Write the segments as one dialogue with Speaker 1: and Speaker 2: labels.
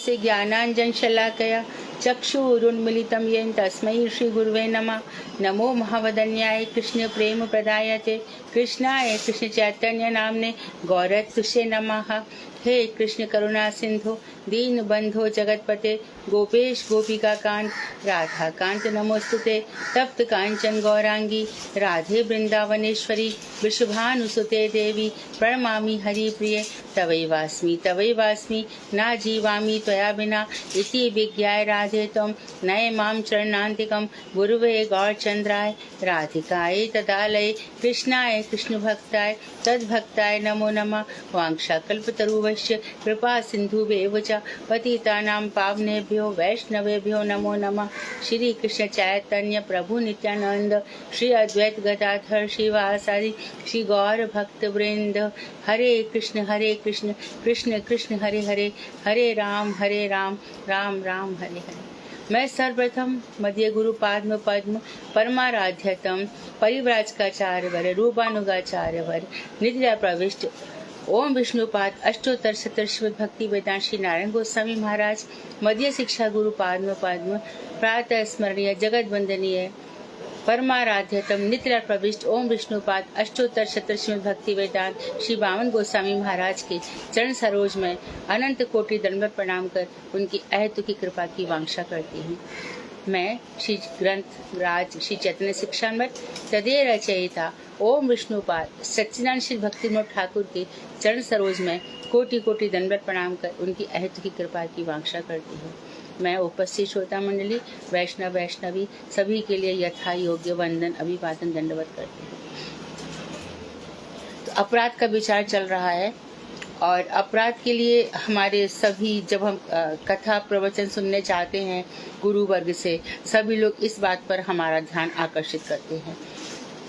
Speaker 1: से ज्ञानांजन शलाकया चक्षुरुन्मिलितं येन तस्मै श्री गुरुवे नमः। नमो महावदन्याय कृष्ण प्रेम प्रदायते कृष्णाय कृष्ण चैतन्य नामने गौरत्से नमः। हे कृष्ण करुणा सिंधु दीन बंधो जगतपते गोपेश गोपिका कांत राधा कांत नमोस्तुते। तप्त कांचन गौरांगी राधे वृंदावनेश्वरी वृषभानुसुते देवी प्रणमामि हरिप्रिये। तवैवास्मि ना जीवामि त्वया बिना इति विज्ञाय राधे त्वं नये मां चरणान्तिकं। गुरुवे गौरचन्द्राय राधिकायै तदालये कृष्णाय कृष्णभक्ताय तद्भक्ताय नमो नमः। वाञ्छाकल्पतरुभ्यश्च कृपा सिन्धुभ्येव च पतितानां पावनेभ्यो वैष्णवेभ्यो नमो नमः। श्री कृष्ण चैतन्य प्रभु नित्यानंद श्री अद्वैत गदाधर श्रीवासादि श्री गौर भक्त वृंद। हरे कृष्ण कृष्ण कृष्ण हरे हरे हरे राम राम राम हरे हरे। मैं सर्वप्रथम मध्य गुरु पद्म परमाराध्यतम परिव्राजकाचार्य वर रूपानुगाचार्य वर नित्य प्रविष्ट ओम विष्णुपाद अष्टोत्तर शतश्वत भक्ति वेदांत श्री नारायण गोस्वामी महाराज मध्य शिक्षा गुरु पद्म प्रातः स्मरणीय जगत वंदनीय परमाराध्यतम नित्य प्रविष्ट ओम विष्णुपाद अष्टोत्तर शतश्वत भक्ति वेदांत श्री बामन गोस्वामी महाराज के चरण सरोज में अनंत कोटि दंडवत प्रणाम कर उनकी अहेतु की कृपा की वांछा करती हूँ। मैं श्री ग्रंथ राज श्री चैतन्य शिक्षामृत तदे रचयिता ओम विष्णुपाद सच्चिदानंद श्री भक्तिविनोद ठाकुर के चरण सरोज में कोटि कोटि दंडवत प्रणाम कर उनकी अहेतु की कृपा की वांछा करती हूँ। मैं उपस्थित श्रोता मंडली वैष्णवी सभी के लिए यथा योग्य वंदन अभिवादन दंडवत करती हूँ। तो अपराध का विचार चल रहा है और अपराध के लिए हमारे सभी जब हम कथा प्रवचन सुनने चाहते हैं गुरु वर्ग से सभी लोग इस बात पर हमारा ध्यान आकर्षित करते हैं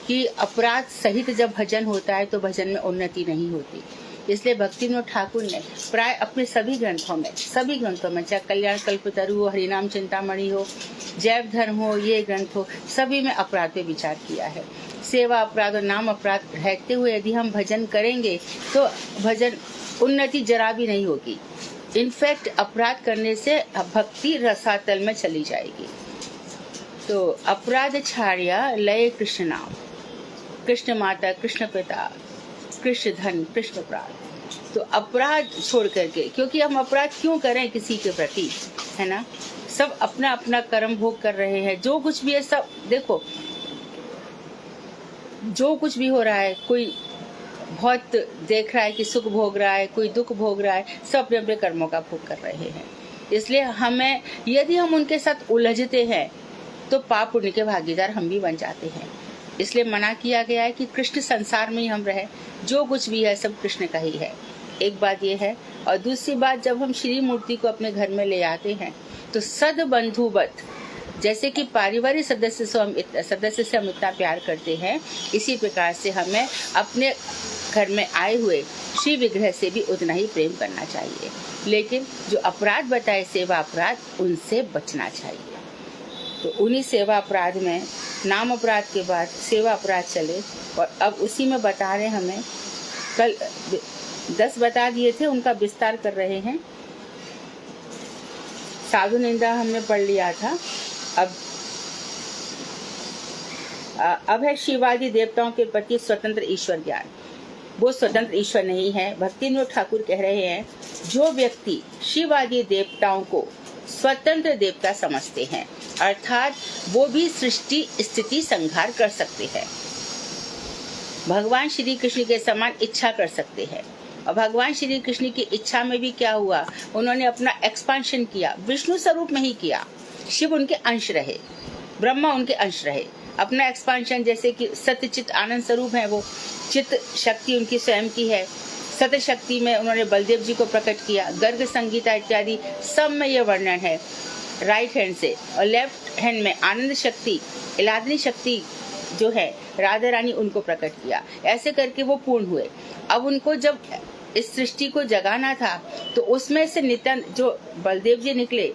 Speaker 1: कि अपराध सहित जब भजन होता है तो भजन में उन्नति नहीं होती। इसलिए भक्तिविनोद ठाकुर ने प्राय अपने सभी ग्रंथों में चाहे कल्याण कल्पतरु हो, हरिनाम चिंतामणि हो, जैव धर्म हो, ये ग्रंथ हो, सभी में अपराध पे विचार किया है। सेवा अपराध और नाम अपराध रहते हुए यदि हम भजन करेंगे तो भजन उन्नति जरा भी नहीं होगी। इनफैक्ट अपराध करने से भक्ति रसातल में चली जाएगी। तो अपराध छाड़िया लय कृष्ण नाम, कृष्ण माता कृष्ण पिता कृष्ण धन कृष्ण प्राण। तो अपराध छोड़ करके, क्योंकि हम अपराध क्यों करें किसी के प्रति, है ना। सब अपना अपना कर्म भोग कर रहे हैं। जो कुछ भी है सब देखो, जो कुछ भी हो रहा है, कोई बहुत देख रहा है कि सुख भोग रहा है, कोई दुख भोग रहा है, सब अपने अपने कर्मों का भोग कर रहे हैं। इसलिए हमें यदि हम उनके साथ उलझते हैं तो पाप पुण्य के भागीदार हम भी बन जाते हैं। इसलिए मना किया गया है कि कृष्ण संसार में ही हम रहे, जो कुछ भी है सब कृष्ण का ही है। एक बात ये है। और दूसरी बात, जब हम श्री मूर्ति को अपने घर में ले आते हैं तो सद बंधुवत, जैसे कि पारिवारिक सदस्य से हम इतना प्यार करते हैं, इसी प्रकार से हमें अपने घर में आए हुए श्री विग्रह से भी उतना ही प्रेम करना चाहिए। लेकिन जो अपराध बताए सेवा अपराध, उनसे बचना चाहिए। तो उन्हीं सेवा अपराध में नाम अपराध के बाद सेवा अपराध चले और अब उसी में बता रहे हमें, कल 10 बता दिए थे, उनका विस्तार कर रहे हैं। साधु निंदा हमने पढ़ लिया था। अब है शिवादि देवताओं के प्रति स्वतंत्र ईश्वर ज्ञान। वो स्वतंत्र ईश्वर नहीं है। भक्तिविनोद ठाकुर कह रहे हैं, जो व्यक्ति शिवादि देवताओं को स्वतंत्र देवता समझते हैं, अर्थात वो भी सृष्टि स्थिति संहार कर सकते हैं, भगवान श्री कृष्ण के समान इच्छा कर सकते हैं। और भगवान श्री कृष्ण की इच्छा में भी क्या हुआ, उन्होंने अपना एक्सपांशन किया, विष्णु स्वरूप में ही किया। शिव उनके अंश रहे, ब्रह्मा उनके अंश रहे। अपना एक्सपांशन, जैसे कि सत्य चित आनंद स्वरूप है, वो चित्त शक्ति उनकी स्वयं की है। सत्य शक्ति में उन्होंने बलदेव जी को प्रकट किया। गर्ग संगीता इत्यादि सब में यह वर्णन है। राइट हैंड से और लेफ्ट हैंड में आनंद शक्ति, इलादनी शक्ति जो है राधा रानी, उनको प्रकट किया। ऐसे करके वो पूर्ण हुए। अब उनको जब इस सृष्टि को जगाना था तो उसमें से नित्यानंद जो बलदेव जी निकले,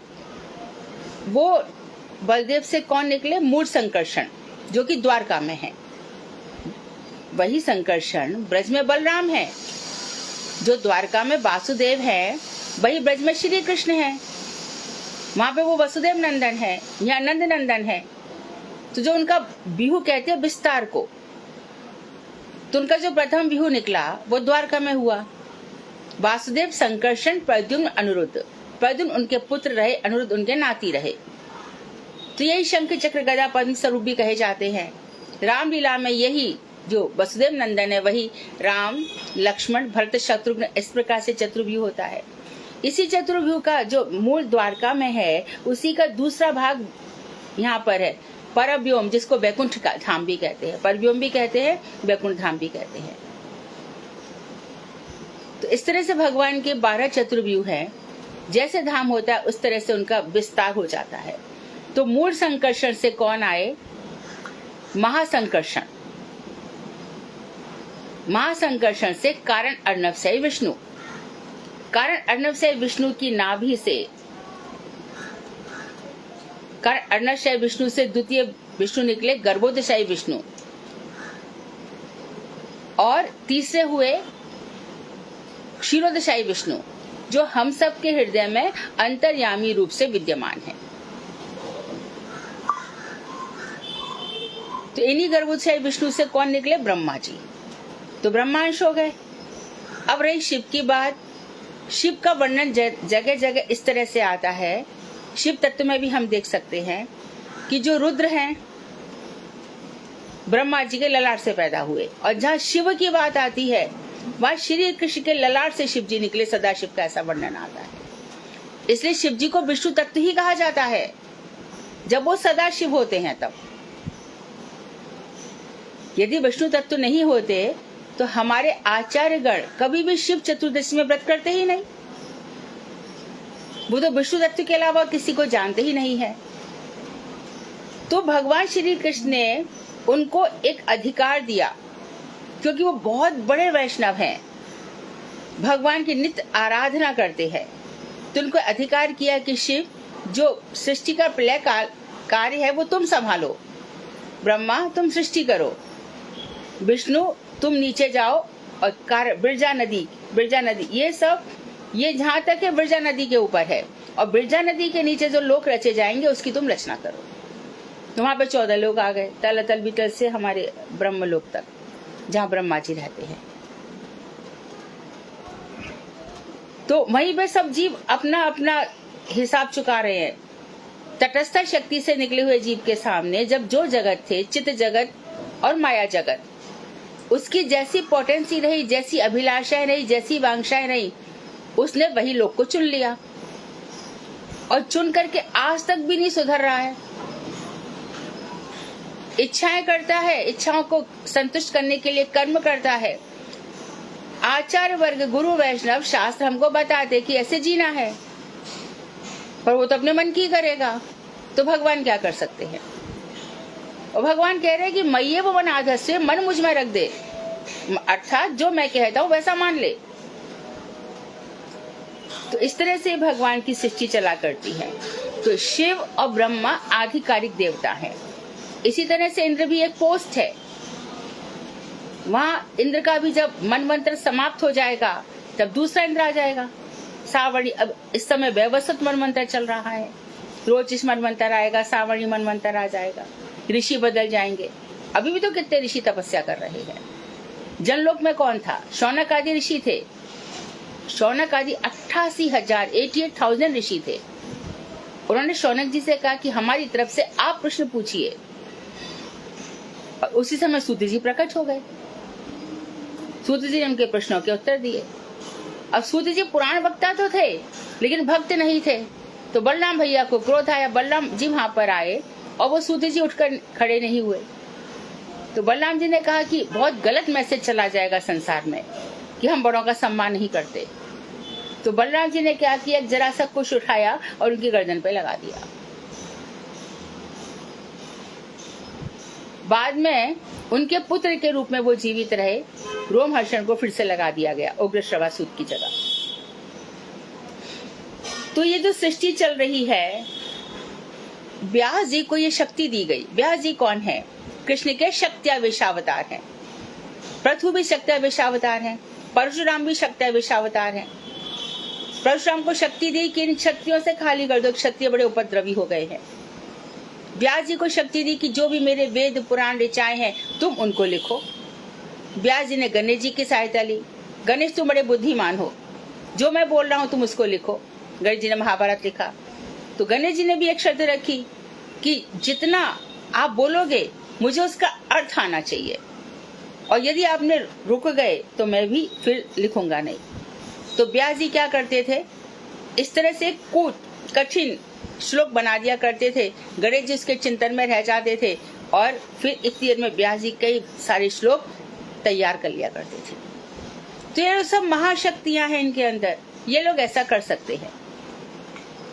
Speaker 1: वो बलदेव से कौन निकले, मूल संकर्षण, जो कि द्वारका में है। वही संकर्षण ब्रज में बलराम है, जो द्वारका में वासुदेव है, वही ब्रज में श्री कृष्ण है। वहां पे वो वसुदेव नंदन है, यहाँ नंद नंदन है। तो जो उनका बिहू कहते हैं विस्तार को, तो उनका जो प्रथम बिहू निकला वो द्वारका में हुआ। वासुदेव, संकर्षण, प्रद्युम्न, अनिरुद्ध। प्रद्युम्न उनके पुत्र रहे, अनिरुद्ध उनके नाती रहे। तो यही शंख चक्र गदा पद्म स्वरूप भी कहे जाते हैं। रामलीला में यही जो वसुदेव नंदन है वही राम, लक्ष्मण, भरत, शत्रुघ्न, इस प्रकार से चतुर्व्यूह होता है। इसी चतुर्व्यूह का जो मूल द्वारका में है उसी का दूसरा भाग यहाँ पर है, परव्योम, जिसको वैकुंठ का धाम भी कहते हैं, परव्योम भी कहते हैं, वैकुंठ धाम भी कहते हैं। तो इस तरह से भगवान के 12 चतुर्व्यूह हैं। जैसे धाम होता है उस तरह से उनका विस्तार हो जाता है। तो मूल संकर्षण से कौन आए? महासंकर्षण। महासंकर्षण से कारण अर्णव से विष्णु। कारण अर्णव से विष्णु की नाभि से, कारण अर्णव से विष्णु से द्वितीय विष्णु निकले गर्भोदशाही विष्णु, और तीसरे हुए क्षीरोदशाही विष्णु, जो हम सब के हृदय में अंतर्यामी रूप से विद्यमान है। तो इन्हीं गर्भोदशाही विष्णु से कौन निकले? ब्रह्मा जी। तो ब्रह्मांश हो गए। अब रही शिव की बात। शिव का वर्णन जगह जगह इस तरह से आता है, शिव तत्व में भी हम देख सकते हैं कि जो रुद्र हैं ब्रह्मा जी के ललाट से पैदा हुए, और जहाँ शिव की बात आती है वहाँ श्री कृष्ण के ललाट से शिव जी निकले, सदाशिव का ऐसा वर्णन आता है। इसलिए शिव जी को विष्णु तत्व ही कहा जाता है जब वो सदाशिव होते हैं तब। यदि विष्णु तत्व नहीं होते तो हमारे आचार्यगण कभी भी शिव चतुर्दशी में व्रत करते ही नहीं। वो तो विष्णु तत्व के अलावा किसी को जानते ही नहीं है। तो भगवान श्री कृष्ण ने उनको एक अधिकार दिया, क्योंकि वो बहुत बड़े वैष्णव हैं, भगवान की नित्य आराधना करते हैं। तो उनको अधिकार किया कि शिव, जो सृष्टि का प्रलय कार्य है वो तुम संभालो, ब्रह्मा तुम सृष्टि करो, विष्णु तुम नीचे जाओ, और बिरजा नदी ये जहाँ तक है बिरजा नदी के ऊपर है, और बिरजा नदी के नीचे जो लोक रचे जाएंगे उसकी तुम रचना करो। तो वहां पे 14 लोग आ गए, तल अतल बितल से हमारे ब्रह्मलोक तक, जहाँ ब्रह्मा जी रहते हैं। तो वहीं पे सब जीव अपना अपना हिसाब चुका रहे हैं। तटस्थ शक्ति से निकले हुए जीव के सामने जब जो जगत थे, चित्त जगत और माया जगत, उसकी जैसी पोटेंसी रही, जैसी अभिलाषाएं रही, जैसी वांछाएं रही, उसने वही लोक को चुन लिया, और चुन करके आज तक भी नहीं सुधर रहा है। इच्छाएं करता है, इच्छाओं को संतुष्ट करने के लिए कर्म करता है। आचार्य वर्ग, गुरु, वैष्णव, शास्त्र हमको बताते कि ऐसे जीना है, पर वो तो अपने मन की करेगा। तो भगवान क्या कर सकते हैं? और भगवान कह रहे हैं कि मय्ये वो मन आधस्य, मन मुझ में रख दे, अर्थात जो मैं कहता हूं वैसा मान ले। तो इस तरह से भगवान की सृष्टि चला करती है। तो शिव और ब्रह्मा आधिकारिक देवता हैं। इसी तरह से इंद्र भी एक पोस्ट है। वहां इंद्र का भी जब मनवंतर समाप्त हो जाएगा तब दूसरा इंद्र आ जाएगा, सावर्णी। अब इस समय वैवस्वत मनवंतर चल रहा है, रोचिष मनवंतर आएगा, सावर्णी मनवंतर आ जाएगा, ऋषि बदल जाएंगे। अभी भी तो कितने ऋषि तपस्या कर रहे हैं। जनलोक में कौन था? शौनक आदि ऋषि थे। शौनक आदि 88,000 ऋषि थे। उन्होंने शौनक जी से कहा कि हमारी तरफ से आप प्रश्न पूछिए, और उसी समय सूत जी प्रकट हो गए। सूत जी ने उनके प्रश्नों के उत्तर दिए। अब सूत जी पुराण वक्ता तो थे लेकिन भक्त नहीं थे। तो बलराम भैया को क्रोध आया, बलराम जी वहां पर आए और वो सूत जी उठकर खड़े नहीं हुए। तो बलराम जी ने कहा कि बहुत गलत मैसेज चला जाएगा संसार में कि हम बड़ों का सम्मान नहीं करते। तो बलराम जी ने क्या किया, जरा सा कुश उठाया और उनकी गर्दन पे लगा दिया। बाद में उनके पुत्र के रूप में वो जीवित रहे। रोमहर्षण को फिर से लगा दिया गया उग्र श्रवासूत की जगह। तो ये जो सृष्टि चल रही है, व्यास जी को ये शक्ति दी गई। व्यास जी कौन है? कृष्ण के शक्त्यावेशावतार हैं। पृथु भी शक्त्यावेशावतार हैं, परशुराम भी शक्त्यावेशावतार हैं। परशुराम को शक्ति दी कि इन क्षत्रियों से खाली कर दो, क्षत्रिय बड़े उपद्रवी हो गए हैं। व्यास जी को शक्ति दी कि जो भी मेरे वेद पुराण ऋचाएं हैं तुम उनको लिखो। व्यास जी ने गणेश जी की सहायता ली। गणेश तुम बड़े बुद्धिमान हो, जो मैं बोल रहा हूँ तुम उसको लिखो। गणेश जी ने महाभारत लिखा। तो गणेश जी ने भी एक शर्त रखी कि जितना आप बोलोगे मुझे उसका अर्थ आना चाहिए, और यदि आपने रुक गए तो मैं भी फिर लिखूंगा नहीं। तो व्यास जी क्या करते थे, इस तरह से कठिन श्लोक बना दिया करते थे। गणेश जी उसके चिंतन में रह जाते थे और फिर इतनी देर में व्यास जी कई सारे श्लोक तैयार कर लिया करते थे। तो ये सब महाशक्तियां हैं इनके अंदर, ये लोग ऐसा कर सकते हैं।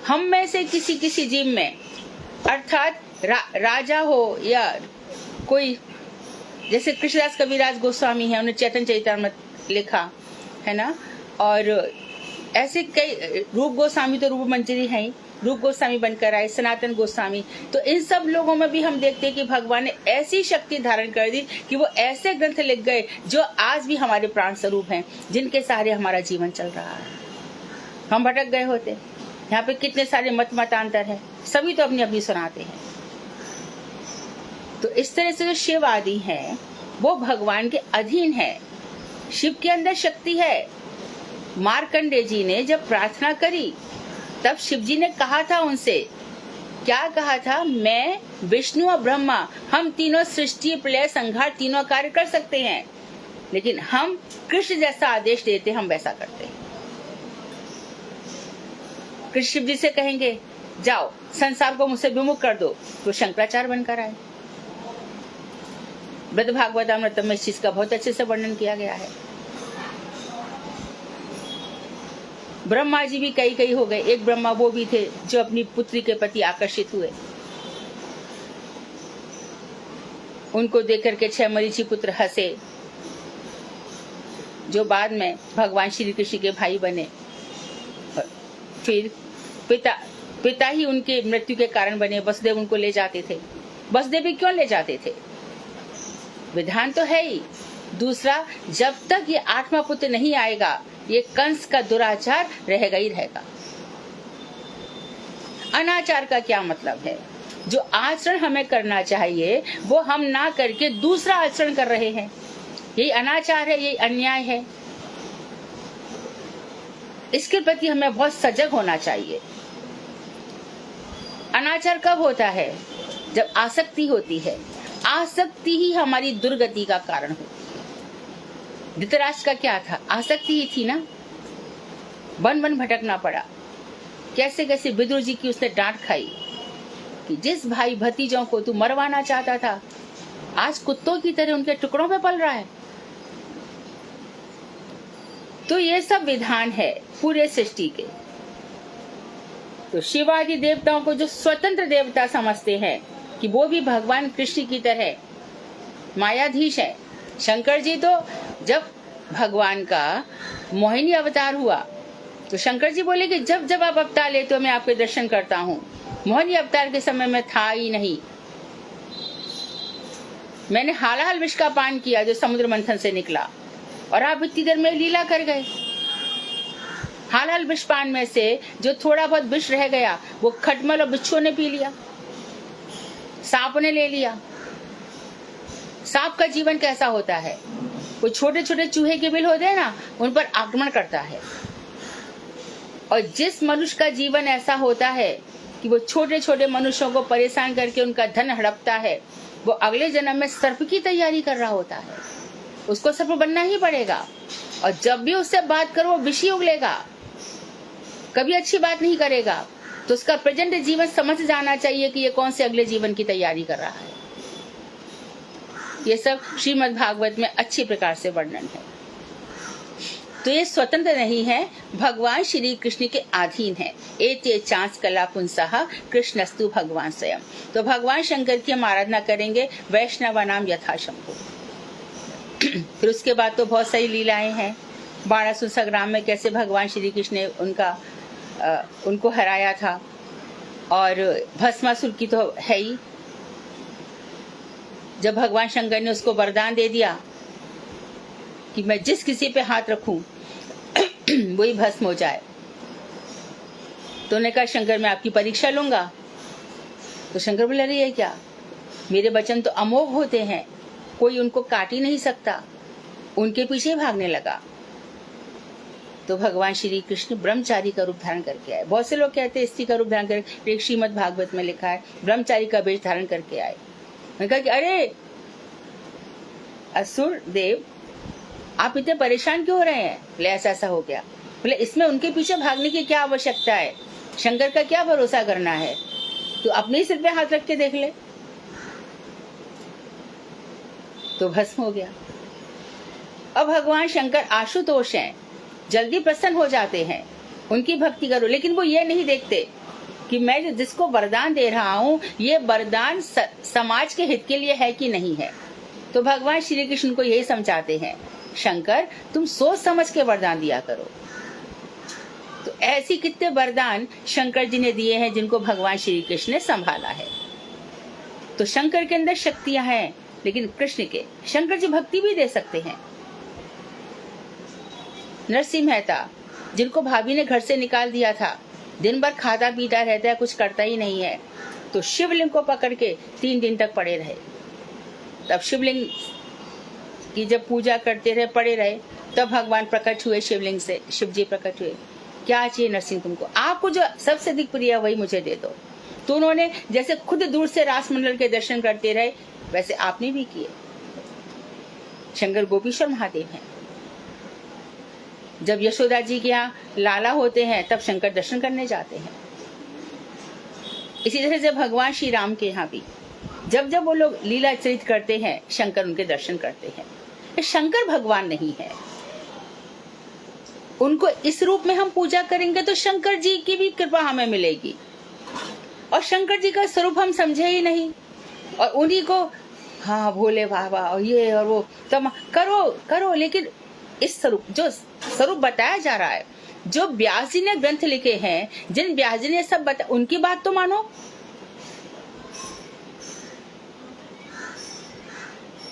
Speaker 1: हम में से किसी जीव में, अर्थात राजा हो या कोई, जैसे कृष्णदास कविराज गोस्वामी है, उन्होंने चैतन्य चरितामृत लिखा है ना, और ऐसे कई, रूप गोस्वामी तो रूप मंजरी है ही, रूप गोस्वामी बनकर आए, सनातन गोस्वामी। तो इन सब लोगों में भी हम देखते हैं कि भगवान ने ऐसी शक्ति धारण कर दी कि वो ऐसे ग्रंथ लिख गए जो आज भी हमारे प्राण स्वरूप हैं, जिनके सहारे हमारा जीवन चल रहा है। हम भटक गए होते, यहाँ पे कितने सारे मतांतर है, सभी तो अपनी अपनी सुनाते हैं। तो इस तरह से जो शिव आदि हैं वो भगवान के अधीन है। शिव के अंदर शक्ति है। मार्कंडेय जी ने जब प्रार्थना करी तब शिव जी ने कहा था उनसे, क्या कहा था, मैं विष्णु और ब्रह्मा हम तीनों सृष्टि प्रलय संहार तीनों कार्य कर सकते हैं, लेकिन हम कृष्ण जैसा आदेश देते हम वैसा करते हैं। कृष्ण शिव जी से कहेंगे जाओ संसार को मुझसे विमुख कर दो, तो शंकराचार्य बनकर आए। ब्रह्म भागवतामृतम में इस चीज का बहुत अच्छे से वर्णन किया गया है। ब्रह्मा जी भी कई हो गए। एक ब्रह्मा वो भी थे जो अपनी पुत्री के प्रति आकर्षित हुए, उनको देखकर के 6 मरीचि पुत्र हंसे, जो बाद में भगवान श्री कृष्ण के भाई बने। फिर पिता ही उनके मृत्यु के कारण बने। वसुदेव उनको ले जाते थे। वसुदेव भी क्यों ले जाते थे, विधान तो है ही। दूसरा, जब तक ये 8वां पुत्र नहीं आएगा ये कंस का दुराचार रहेगा ही रहेगा। अनाचार का क्या मतलब है, जो आचरण हमें करना चाहिए वो हम ना करके दूसरा आचरण कर रहे हैं, यही अनाचार है, यही अन्याय है। इसके प्रति हमें बहुत सजग होना चाहिए। अनाचार कब होता है, जब आसक्ति होती है। आसक्ति ही हमारी दुर्गति का कारण होती है। धृतराष्ट्र का क्या था, आसक्ति ही थी ना, वन वन भटकना पड़ा। कैसे कैसे विदुर जी की उसने डांट खाई कि जिस भाई भतीजों को तू मरवाना चाहता था आज कुत्तों की तरह उनके टुकड़ों पे पल रहा है। तो ये सब विधान है पूरे सृष्टि के। तो शिवादि देवताओं को जो स्वतंत्र देवता समझते हैं कि वो भी भगवान कृष्ण की तरह मायाधीश है। शंकर जी तो जब भगवान का मोहिनी अवतार हुआ तो शंकर जी बोले कि जब जब आप अवतार लेते हो मैं आपके दर्शन करता हूँ। मोहिनी अवतार के समय में था ही नहीं। मैंने हालाहल विष का पान किया जो समुद्र मंथन से निकला, और आप इतनी देर में लीला कर गए। हालाहल विष पान में से जो थोड़ा बहुत विष रह गया वो खटमल और बिच्छू ने पी लिया, सांप ने ले लिया। सांप का जीवन कैसा होता है, वो छोटे छोटे चूहे के बिल होते हैं ना, उन पर आक्रमण करता है। और जिस मनुष्य का जीवन ऐसा होता है कि वो छोटे छोटे मनुष्यों को परेशान करके उनका धन हड़पता है, वो अगले जन्म में सर्प की तैयारी कर रहा होता है। उसको सर्प बनना ही पड़ेगा, और जब भी उससे बात करो वो विषय उगलेगा, कभी अच्छी बात नहीं करेगा। तो उसका प्रेजेंट जीवन समझ जाना चाहिए कि ये कौन से अगले जीवन की तैयारी कर रहा है। ये सब श्रीमद् भागवत में अच्छी प्रकार से वर्णन है। तो ये स्वतंत्र नहीं है, भगवान श्री कृष्ण के अधीन है। एते चांस कला पुंसः कृष्णस्तु भगवान स्वयं। तो भगवान शंकर की हम आराधना करेंगे वैष्णव नाम यथाशंभु। फिर उसके बाद तो बहुत सारी लीलाएं हैं। बाणासुर संग्राम में कैसे भगवान श्री कृष्ण ने उनको हराया था, और भस्मासुर की तो है ही। जब भगवान शंकर ने उसको वरदान दे दिया कि मैं जिस किसी पे हाथ रखूं वही भस्म हो जाए, तो उन्होंने कहा शंकर मैं आपकी परीक्षा लूंगा। तो शंकर बोले अरे ये क्या, मेरे वचन तो अमोघ होते हैं, कोई उनको काट ही नहीं सकता। उनके पीछे भागने लगा। तो भगवान श्री कृष्ण ब्रह्मचारी का रूप धारण करके आए। बहुत से लोग कहते हैं स्त्री का रूप धारण करके, एक श्रीमद् भागवत में लिखा है ब्रह्मचारी का वेश धारण करके आए। मैंने कहा कि अरे असुर देव, आप इतने परेशान क्यों हो रहे हैं? बोले ऐसा ऐसा हो गया। बोले इसमें उनके पीछे भागने की क्या आवश्यकता है, शंकर का क्या भरोसा करना है, तो अपने ही सिर पे हाथ रख के देख ले। तो भस्म हो गया। अब भगवान शंकर आशुतोष हैं, जल्दी प्रसन्न हो जाते हैं, उनकी भक्ति करो। लेकिन वो ये नहीं देखते कि मैं जिसको वरदान दे रहा हूँ ये वरदान समाज के हित के लिए है कि नहीं है। तो भगवान श्री कृष्ण को यही समझाते हैं, शंकर तुम सोच समझ के वरदान दिया करो। तो ऐसी कितने वरदान शंकर जी ने दिए हैं जिनको भगवान श्री कृष्ण ने संभाला है। तो शंकर के अंदर शक्तियां हैं, लेकिन कृष्ण के शंकर जी भक्ति भी दे सकते हैं। नरसिंह मेहता जिनको भाभी ने घर से निकाल दिया था, दिन भर खाता पीता रहता है, कुछ करता ही नहीं है, तो शिवलिंग को पकड़ के 3 दिन तक पड़े रहे। तब शिवलिंग की जब पूजा करते रहे, पड़े रहे, तब भगवान प्रकट हुए शिवलिंग से। शिव जी प्रकट हुए, क्या चाहिए नरसिंह तुमको, आपको जो सबसे अधिक प्रिय है वही मुझे दे दो। तो उन्होंने जैसे खुद दूर से रासमंडल के दर्शन करते रहे, वैसे आपने भी किए। शंकर गोपीश्वर महादेव हैं। जब यशोदा जी के यहाँ लाला होते हैं तब शंकर दर्शन करने जाते हैं। इसी तरह से भगवान श्री राम के यहाँ भी जब जब वो लोग लीला चरित करते हैं, शंकर उनके दर्शन करते हैं। शंकर भगवान नहीं है, उनको इस रूप में हम पूजा करेंगे तो शंकर जी की भी कृपा हमें मिलेगी, और शंकर जी का स्वरूप हम समझे ही नहीं, और उन्हीं को हाँ भोले बाबा और ये और वो तब करो। लेकिन इस स्वरूप, जो स्वरूप बताया जा रहा है, जो व्यास जी ने ग्रंथ लिखे हैं, जिन व्यास जी ने सब बता, उनकी बात तो मानो।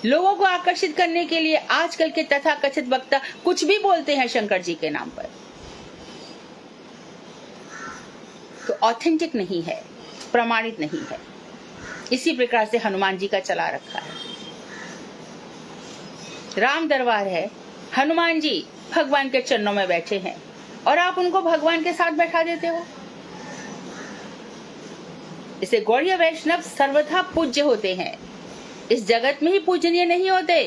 Speaker 1: लोगों को आकर्षित करने के लिए आजकल के तथाकथित वक्ता कुछ भी बोलते हैं शंकर जी के नाम पर, तो ऑथेंटिक नहीं है, प्रमाणित नहीं है। इसी प्रकार से हनुमान जी का चला रखा है। राम दरबार है, हनुमान जी भगवान के चरणों में बैठे हैं और आप उनको भगवान के साथ बैठा देते हो। इसे गौड़ीय वैष्णव सर्वथा पूज्य होते हैं, इस जगत में ही पूजनीय नहीं होते,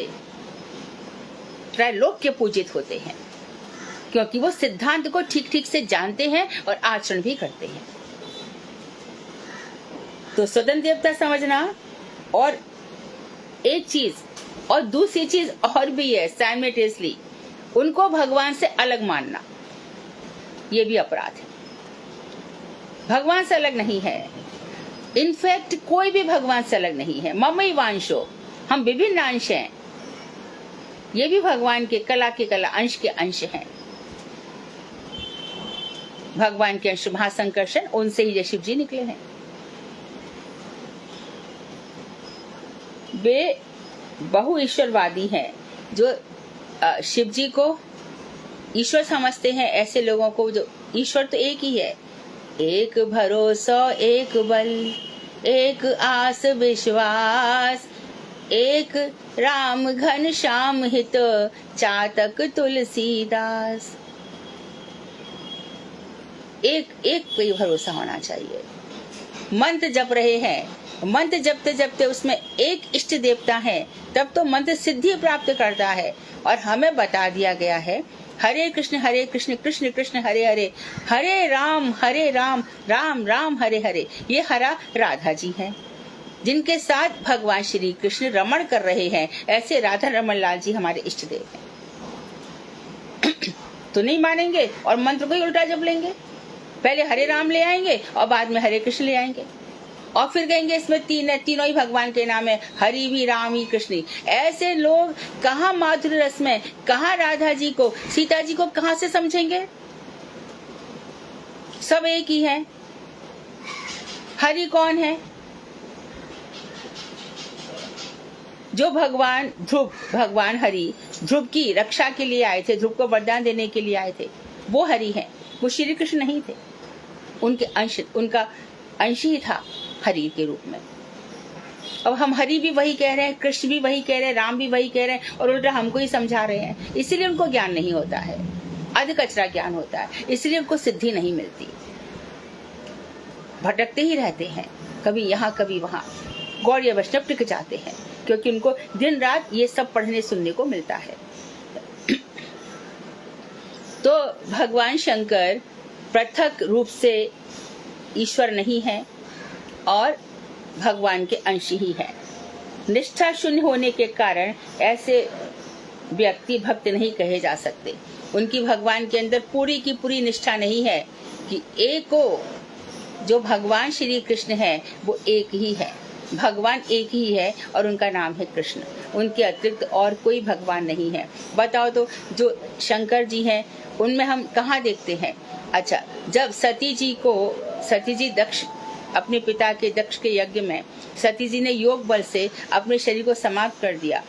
Speaker 1: त्रैलोक्य पूजित होते हैं, क्योंकि वो सिद्धांत को ठीक ठीक से जानते हैं और आचरण भी करते हैं। तो स्वतंत्र देवता समझना और एक चीज, और दूसरी चीज और भी है साइमल्टेनियसली, उनको भगवान से अलग मानना, ये भी अपराध है। भगवान से अलग नहीं है, इनफैक्ट कोई भी भगवान से अलग नहीं है। ममैवांशो, हम विभिन्न अंश हैं, ये भी भगवान के कला अंश के अंश हैं। भगवान के अंश महासंकर्षण, उनसे ही शिव जी निकले हैं। वे बहु ईश्वरवादी हैं, जो शिव जी को ईश्वर समझते हैं। ऐसे लोगों को जो ईश्वर तो एक ही है, एक भरोसा एक बल, एक आस विश्वास, एक राम घन श्याम हित, चातक तुलसीदास। एक पे भरोसा होना चाहिए। मंत्र जप रहे हैं, मंत्र जपते जपते उसमें एक इष्ट देवता है, तब तो मंत्र सिद्धि प्राप्त करता है। और हमें बता दिया गया है, हरे कृष्ण कृष्ण कृष्ण हरे हरे, हरे राम राम राम हरे हरे। ये हरा राधा जी हैं, जिनके साथ भगवान श्री कृष्ण रमण कर रहे हैं। ऐसे राधा रमन लाल जी हमारे इष्ट देव हैं। तो नहीं मानेंगे और मंत्र को ही उल्टा जप लेंगे। पहले हरे राम ले आएंगे और बाद में हरे कृष्ण ले आएंगे, और फिर कहेंगे इसमें तीनों ही भगवान के नाम है, हरि भी राम ही कृष्ण। ऐसे लोग कहाँ माधुर्य रस में, कहाँ राधा जी को, सीता जी को कहाँ से समझेंगे? सब एक ही है। हरि कौन है? जो भगवान ध्रुव, भगवान हरि ध्रुव की रक्षा के लिए आए थे, ध्रुव को वरदान देने के लिए आए थे, वो हरि हैं, वो श्री कृष्ण नहीं थे। उनका अंश ही था हरि के रूप में। अब हम हरि भी वही कह रहे हैं, कृष्ण भी वही कह रहे हैं, राम भी वही कह रहे हैं, और उल्टा हमको ही समझा रहे हैं। इसीलिए उनको ज्ञान नहीं होता है, अध कचरा ज्ञान होता है, इसलिए उनको सिद्धि नहीं मिलती, भटकते ही रहते हैं, कभी यहाँ कभी वहाँ। गौड़ीय वैष्णव टिक जाते हैं क्योंकि उनको दिन रात ये सब पढ़ने सुनने को मिलता है। तो भगवान शंकर पृथक रूप से ईश्वर नहीं है और भगवान के अंश ही है। निष्ठा शून्य होने के कारण ऐसे व्यक्ति भक्त नहीं कहे जा सकते। उनकी भगवान के अंदर पूरी की पूरी निष्ठा नहीं है कि एको जो भगवान श्री कृष्ण है वो एक ही है, भगवान एक ही है और उनका नाम है कृष्ण। उनके अतिरिक्त और कोई भगवान नहीं है। बताओ तो जो शंकर जी हैं उनमें हम कहाँ देखते हैं? अच्छा, जब सती जी दक्ष अपने पिता के दक्ष के यज्ञ में सती जी ने योग बल से अपने शरीर को समाप्त कर दिया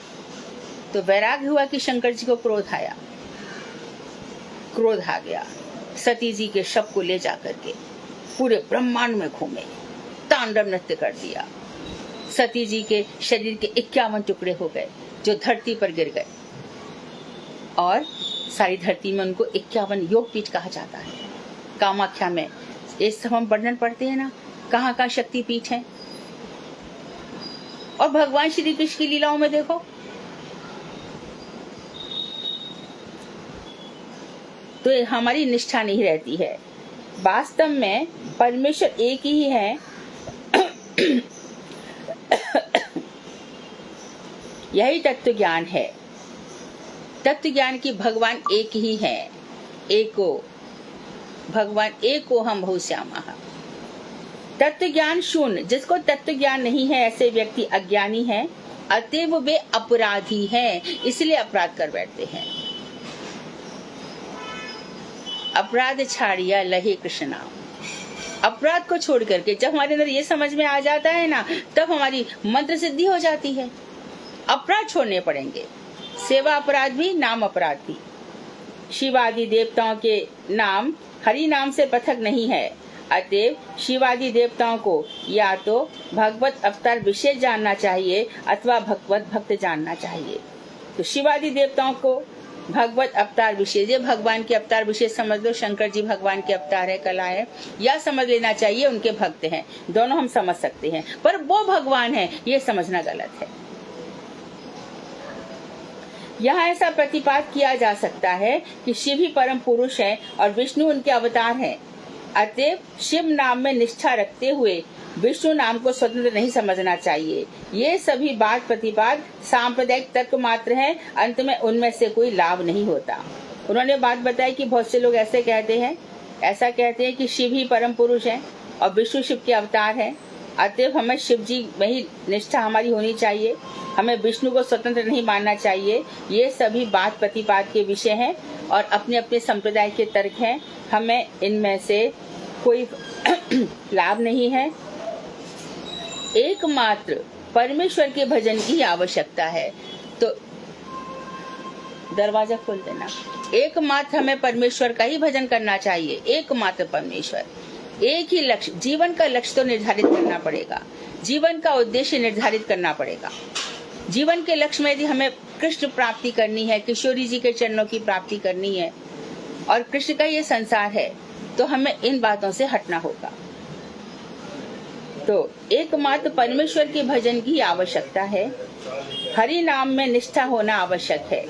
Speaker 1: तो वैराग्य हुआ कि शंकर जी को क्रोध आ गया। सती जी के शव को ले जाकर के पूरे ब्रह्मांड में घूमे, तांडव नृत्य कर दिया। सती जी के शरीर के 51 टुकड़े हो गए जो धरती पर गिर गए और सारी धरती में उनको 51 योगपीठ कहा जाता है। कामाख्या में ये सब हम वर्णन पढ़ते हैं ना, कहाँ कहाँ शक्ति पीठ है। और भगवान श्री कृष्ण की लीलाओं में देखो तो हमारी निष्ठा नहीं रहती है। वास्तव में परमेश्वर एक ही है। यही तत्व ज्ञान है। तत्व ज्ञान की भगवान एक ही है, एको भगवान एको हम बहुश्यामः। तत्व ज्ञान शून्य, जिसको तत्व ज्ञान नहीं है ऐसे व्यक्ति अज्ञानी हैं, अतएव वे अपराधी हैं, इसलिए अपराध कर बैठते हैं। अपराध छाड़िया लहे कृष्ण नाम। अपराध को छोड़ करके जब हमारे अंदर ये समझ में आ जाता है ना, तब हमारी मंत्र सिद्धि हो जाती है। अपराध छोड़ने पड़ेंगे, सेवा अपराध भी, नाम अपराध भी। शिवादि देवताओं के नाम हरि नाम से पृथक नहीं है, अतएव शिवादि देवताओं को या तो भगवत अवतार विशेष जानना चाहिए अथवा भगवत भक्त जानना चाहिए। तो शिवादि देवताओं को भगवत अवतार विशेष, ये भगवान के अवतार विशेष समझ लो, शंकर जी भगवान के अवतार है, कला है, या समझ लेना चाहिए उनके भक्त हैं। दोनों हम समझ सकते हैं, पर वो भगवान है ये समझना गलत है। यहाँ ऐसा प्रतिपाद किया जा सकता है कि शिव ही परम पुरुष है और विष्णु उनके अवतार हैं। अतएव शिव नाम में निष्ठा रखते हुए विष्णु नाम को स्वतंत्र नहीं समझना चाहिए। ये सभी बात प्रतिपाद सांप्रदायिक तर्क मात्र है, अंत में उनमें से कोई लाभ नहीं होता। उन्होंने बात बताई कि बहुत से लोग ऐसा कहते हैं कि शिव ही परम पुरुष है और विष्णु शिव के अवतार है। अतएव हमें शिव जी में ही निष्ठा हमारी होनी चाहिए, हमें विष्णु को स्वतंत्र नहीं मानना चाहिए। ये सभी बात प्रतिपाद के विषय हैं और अपने अपने संप्रदाय के तर्क हैं, हमें इनमें से कोई लाभ नहीं है। एकमात्र परमेश्वर के भजन की आवश्यकता है। तो दरवाजा खोल देना। एकमात्र हमें परमेश्वर का ही भजन करना चाहिए, एकमात्र परमेश्वर। एक ही लक्ष्य, जीवन का लक्ष्य तो निर्धारित करना पड़ेगा, जीवन का उद्देश्य निर्धारित करना पड़ेगा। जीवन के लक्ष्य में यदि हमें कृष्ण प्राप्ति करनी है, किशोरी जी के चरणों की प्राप्ति करनी है और कृष्ण का ये संसार है, तो हमें इन बातों से हटना होगा। तो एकमात्र परमेश्वर के भजन की आवश्यकता है। हरि नाम में निष्ठा होना आवश्यक है,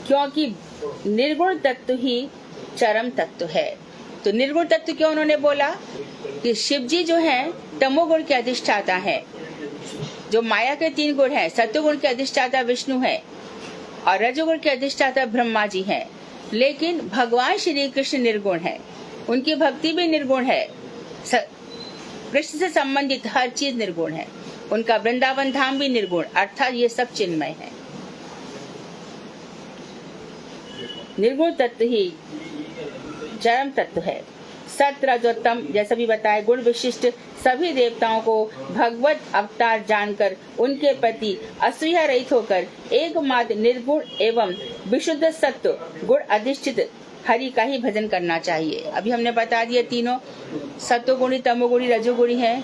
Speaker 1: क्योंकि निर्गुण तत्व ही चरम तत्व है। तो निर्गुण तत्व क्यों उन्होंने बोला कि शिव जी जो है तमोगुण के अधिष्ठाता है, जो माया के 3 गुण है, सत्वगुण के अधिष्ठाता विष्णु है और रजोगुण के अधिष्ठाता ब्रह्मा जी हैं। लेकिन भगवान श्री कृष्ण निर्गुण है, उनकी भक्ति भी निर्गुण है, कृष्ण से संबंधित हर चीज निर्गुण है, उनका वृंदावन धाम भी निर्गुण, अर्थात ये सब चिन्मय है। निर्गुण तत्व ही चरम तत्व है। सत रजोत्तम जैसा भी बताया, गुण विशिष्ट सभी देवताओं को भगवत अवतार जानकर उनके प्रति असूया रहित होकर एकमात्र निर्गुण एवं विशुद्ध सत्व गुण अधिष्ठित हरि का ही भजन करना चाहिए। अभी हमने बता दिया तीनों सत्वगुणी, तमोगुणी, रजोगुणी है,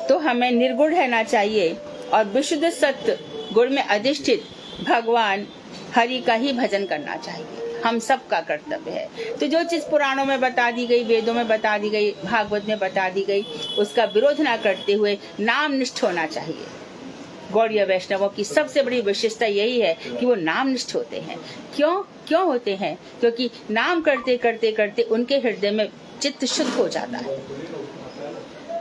Speaker 1: तो हमें निर्गुण रहना चाहिए और विशुद्ध सत्व गुण में अधिष्ठित भगवान हरि का ही भजन करना चाहिए। हम सब का कर्तव्य है। तो जो चीज पुराणों में बता दी गई, वेदों में बता दी गई, भागवत में बता दी गई, उसका विरोध ना करते हुए नाम निष्ठ होना चाहिए। गौड़ीय वैष्णवों की सबसे बड़ी विशेषता यही है कि वो नाम निष्ठ होते हैं। क्यों होते हैं? क्योंकि नाम करते करते करते उनके हृदय में चित्त शुद्ध हो जाता है,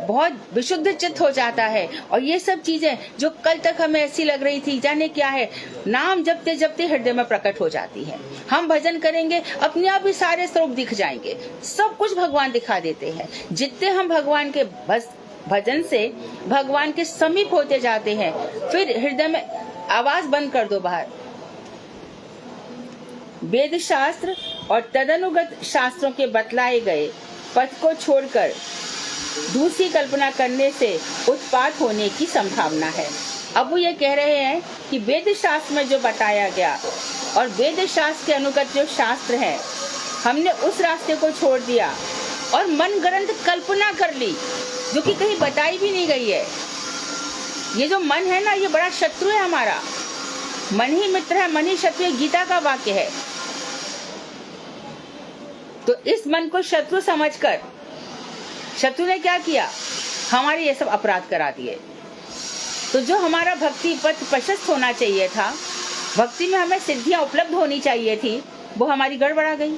Speaker 1: बहुत विशुद्ध चित्त हो जाता है। और ये सब चीजें जो कल तक हमें ऐसी लग रही थी, जाने क्या है, नाम जपते जपते हृदय में प्रकट हो जाती है। हम भजन करेंगे, अपने आप ही सारे स्वरूप दिख जाएंगे, सब कुछ भगवान दिखा देते हैं। जितने हम भगवान के भजन से भगवान के समीप होते जाते हैं, फिर हृदय में आवाज बंद कर दो बाहर। वेद शास्त्र और तदनुगत शास्त्रों के बतलाए गए पथ को छोड़कर दूसरी कल्पना करने से उत्पात होने की संभावना है। अब वो ये कह रहे हैं कि वेद शास्त्र में जो बताया गया और वेद शास्त्र के अनुगत जो शास्त्र है, हमने उस रास्ते को छोड़ दिया और मनगढ़ंत कल्पना कर ली जो कि कहीं बताई भी नहीं गई है। ये जो मन है ना, ये बड़ा शत्रु है हमारा। मन ही मित्र है, मन ही शत्रु है, गीता का वाक्य है। तो इस मन को शत्रु समझकर शत्रु ने क्या किया? हमारे ये सब अपराध करा दिए। तो जो हमारा भक्ति पथ प्रशस्त होना चाहिए था, भक्ति में हमें सिद्धियां उपलब्ध होनी चाहिए थी, वो हमारी गड़बड़ा गई।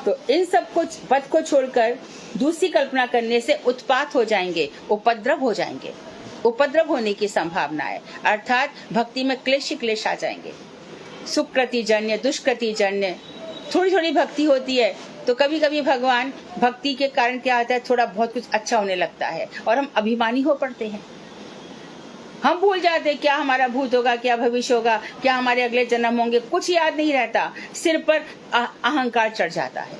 Speaker 1: तो इन सब कुछ पथ को छोड़कर दूसरी कल्पना करने से उत्पात हो जाएंगे, उपद्रव हो जाएंगे, उपद्रव होने की संभावना है। अर्थात भक्ति में क्लेश आ जाएंगे। सुकृति जन्य, दुष्कृति जन्य, थोड़ी थोड़ी भक्ति होती है तो कभी कभी भगवान भक्ति के कारण क्या होता है, थोड़ा बहुत कुछ अच्छा होने लगता है और हम अभिमानी हो पड़ते हैं। हम भूल जाते हैं क्या हमारा भूत होगा, क्या भविष्य होगा, क्या हमारे अगले जन्म होंगे, कुछ याद नहीं रहता, सिर पर अहंकार चढ़ जाता है।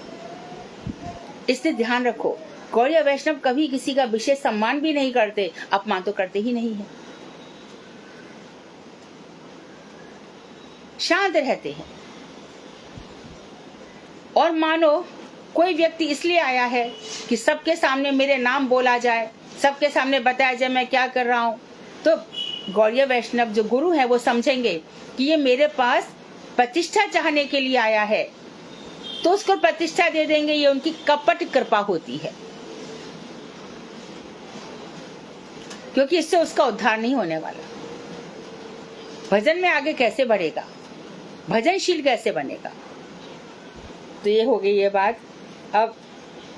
Speaker 1: इससे ध्यान रखो, गौड़ीय वैष्णव कभी किसी का विशेष सम्मान भी नहीं करते, अपमान तो करते ही नहीं है, शांत रहते हैं। और मानो कोई व्यक्ति इसलिए आया है कि सबके सामने मेरे नाम बोला जाए, सबके सामने बताया जाए मैं क्या कर रहा हूँ, तो गौड़ीय वैष्णव जो गुरु है वो समझेंगे कि ये मेरे पास प्रतिष्ठा चाहने के लिए आया है, तो उसको प्रतिष्ठा दे देंगे। ये उनकी कपट कृपा होती है, क्योंकि इससे उसका उद्धार नहीं होने वाला। भजन में आगे कैसे बढ़ेगा, भजनशील कैसे बनेगा? तो ये हो गई ये बात। अब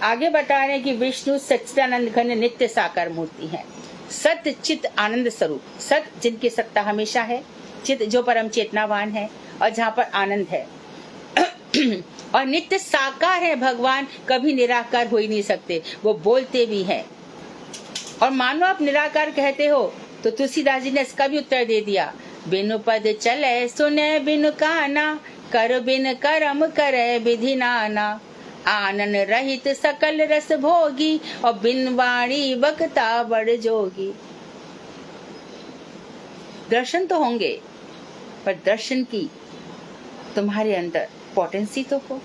Speaker 1: आगे बता रहे हैं कि विष्णु सच्चिदानंद घन नित्य साकार मूर्ति है, सत्य चित आनंद स्वरूप। सत्य जिनकी सत्ता हमेशा है, चित जो परम चेतनावान है और जहाँ पर आनंद है, और नित्य साकार है। भगवान कभी निराकार हो ही नहीं सकते, वो बोलते भी हैं। और मानो आप निराकार कहते हो तो तुलसीदास जी ने इसका भी उत्तर दे दिया, बिनु पद चले सुने बिनु काना, कर बिन करम करे विधि नाना, आनन रहित सकल रस भोगी, और बिन वाणी बकता बड़ जोगी। दर्शन तो होंगे, पर दर्शन की तुम्हारे अंदर पोटेंसी तो हो,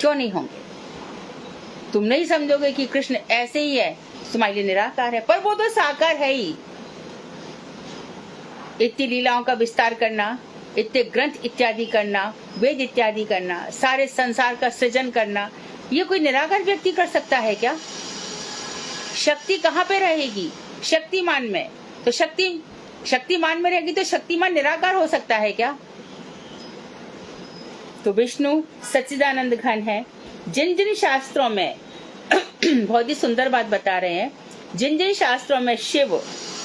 Speaker 1: क्यों नहीं होंगे? तुम नहीं समझोगे कि कृष्ण ऐसे ही है, तुम्हारे लिए निराकार है, पर वो तो साकार है ही। इतनी लीलाओं का विस्तार करना, इतने ग्रंथ इत्यादि करना, वेद इत्यादि करना, सारे संसार का सृजन करना, ये कोई निराकार व्यक्ति कर सकता है क्या? शक्ति कहाँ पे रहेगी? शक्तिमान में। तो शक्तिमान में रहेगी तो शक्तिमान निराकार हो सकता है क्या? तो विष्णु सच्चिदानंद घन है। जिन जिन शास्त्रों में बहुत ही सुंदर बात बता रहे हैं, जिन जिन शास्त्रों में शिव,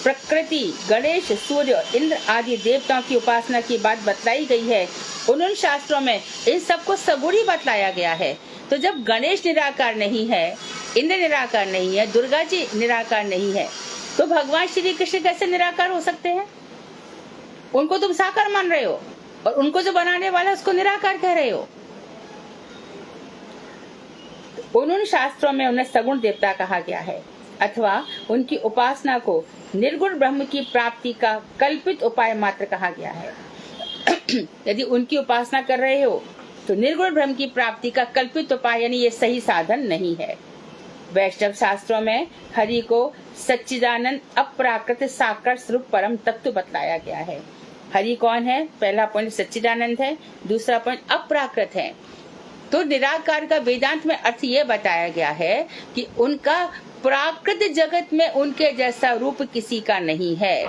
Speaker 1: प्रकृति, गणेश, सूर्य, इंद्र आदि देवताओं की उपासना की बात बतलाई गई है, उन शास्त्रों में इन सबको सगुणी बतलाया गया है। तो जब गणेश निराकार नहीं है, इंद्र निराकार नहीं है, दुर्गा जी निराकार नहीं है, तो भगवान श्री कृष्ण कैसे निराकार हो सकते हैं? उनको तुम साकार मान रहे हो और उनको जो बनाने वाला है उसको निराकार कह रहे हो। उन शास्त्रों में उन्हें सगुण देवता कहा गया है, अथवा उनकी उपासना को निर्गुण ब्रह्म की प्राप्ति का कल्पित उपाय मात्र कहा गया है। यदि उनकी उपासना कर रहे हो तो निर्गुण ब्रह्म की प्राप्ति का कल्पित उपाय यानी ये सही साधन नहीं है। वैष्णव शास्त्रों में हरि को सच्चिदानंद अपराकृत साकार स्वरूप परम तत्व बतलाया गया है। हरि कौन है? पहला पॉइंट सच्चिदानंद है, दूसरा पॉइंट अपराकृत है। तो निराकार का वेदांत में अर्थ ये बताया गया है कि उनका प्राकृत जगत में उनके जैसा रूप किसी का नहीं है,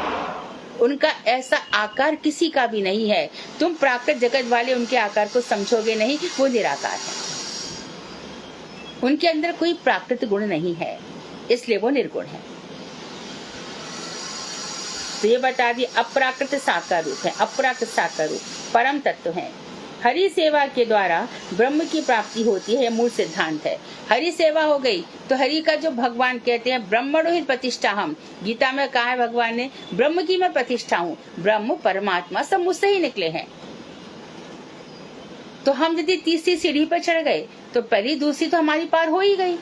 Speaker 1: उनका ऐसा आकार किसी का भी नहीं है। तुम प्राकृत जगत वाले उनके आकार को समझोगे नहीं, वो निराकार है, उनके अंदर कोई प्राकृत गुण नहीं है, इसलिए वो निर्गुण है। तो ये बता दिए अपराकृत साकार रूप है, अपराकृत साकार रूप परम तत्व है। हरि सेवा के द्वारा ब्रह्म की प्राप्ति होती है, मूल सिद्धांत है। हरि सेवा हो गई तो हरि का जो भगवान कहते हैं ब्रह्मणो हि प्रतिष्ठा हम, गीता में कहा है भगवान ने ब्रह्म की मैं प्रतिष्ठा हूँ, ब्रह्म परमात्मा सब मुझसे ही निकले हैं। तो हम यदि तीसरी सीढ़ी पर चढ़ गए तो पहली दूसरी तो हमारी पार हो ही गई।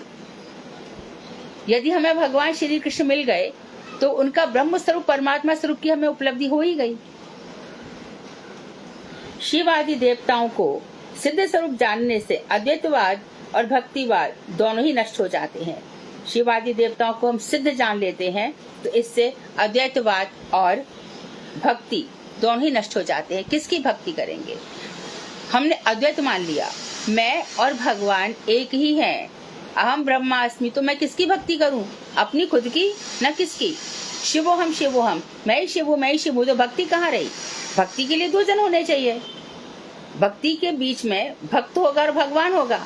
Speaker 1: यदि हमें भगवान श्री कृष्ण मिल गए तो उनका ब्रह्म स्वरूप परमात्मा स्वरूप की हमें उपलब्धि हो ही गई। शिव आदि देवताओं को सिद्ध स्वरूप जानने से अद्वैतवाद और भक्तिवाद दोनों ही नष्ट हो जाते हैं। शिव आदि देवताओं को हम सिद्ध जान लेते हैं तो इससे अद्वैतवाद और भक्ति दोनों ही नष्ट हो जाते हैं। किसकी भक्ति करेंगे? हमने अद्वैत मान लिया, मैं और भगवान एक ही हैं, अहम ब्रह्मास्मि, तो मैं किसकी भक्ति करूं? अपनी खुद की, न किसकी। शिवोहम शिवोहम, मैं ही शिव हूं, मैं ही शिव हूं, तो भक्ति कहाँ रही? भक्ति के लिए दो जन होने चाहिए। भक्ति के बीच में भक्त होगा और भगवान होगा।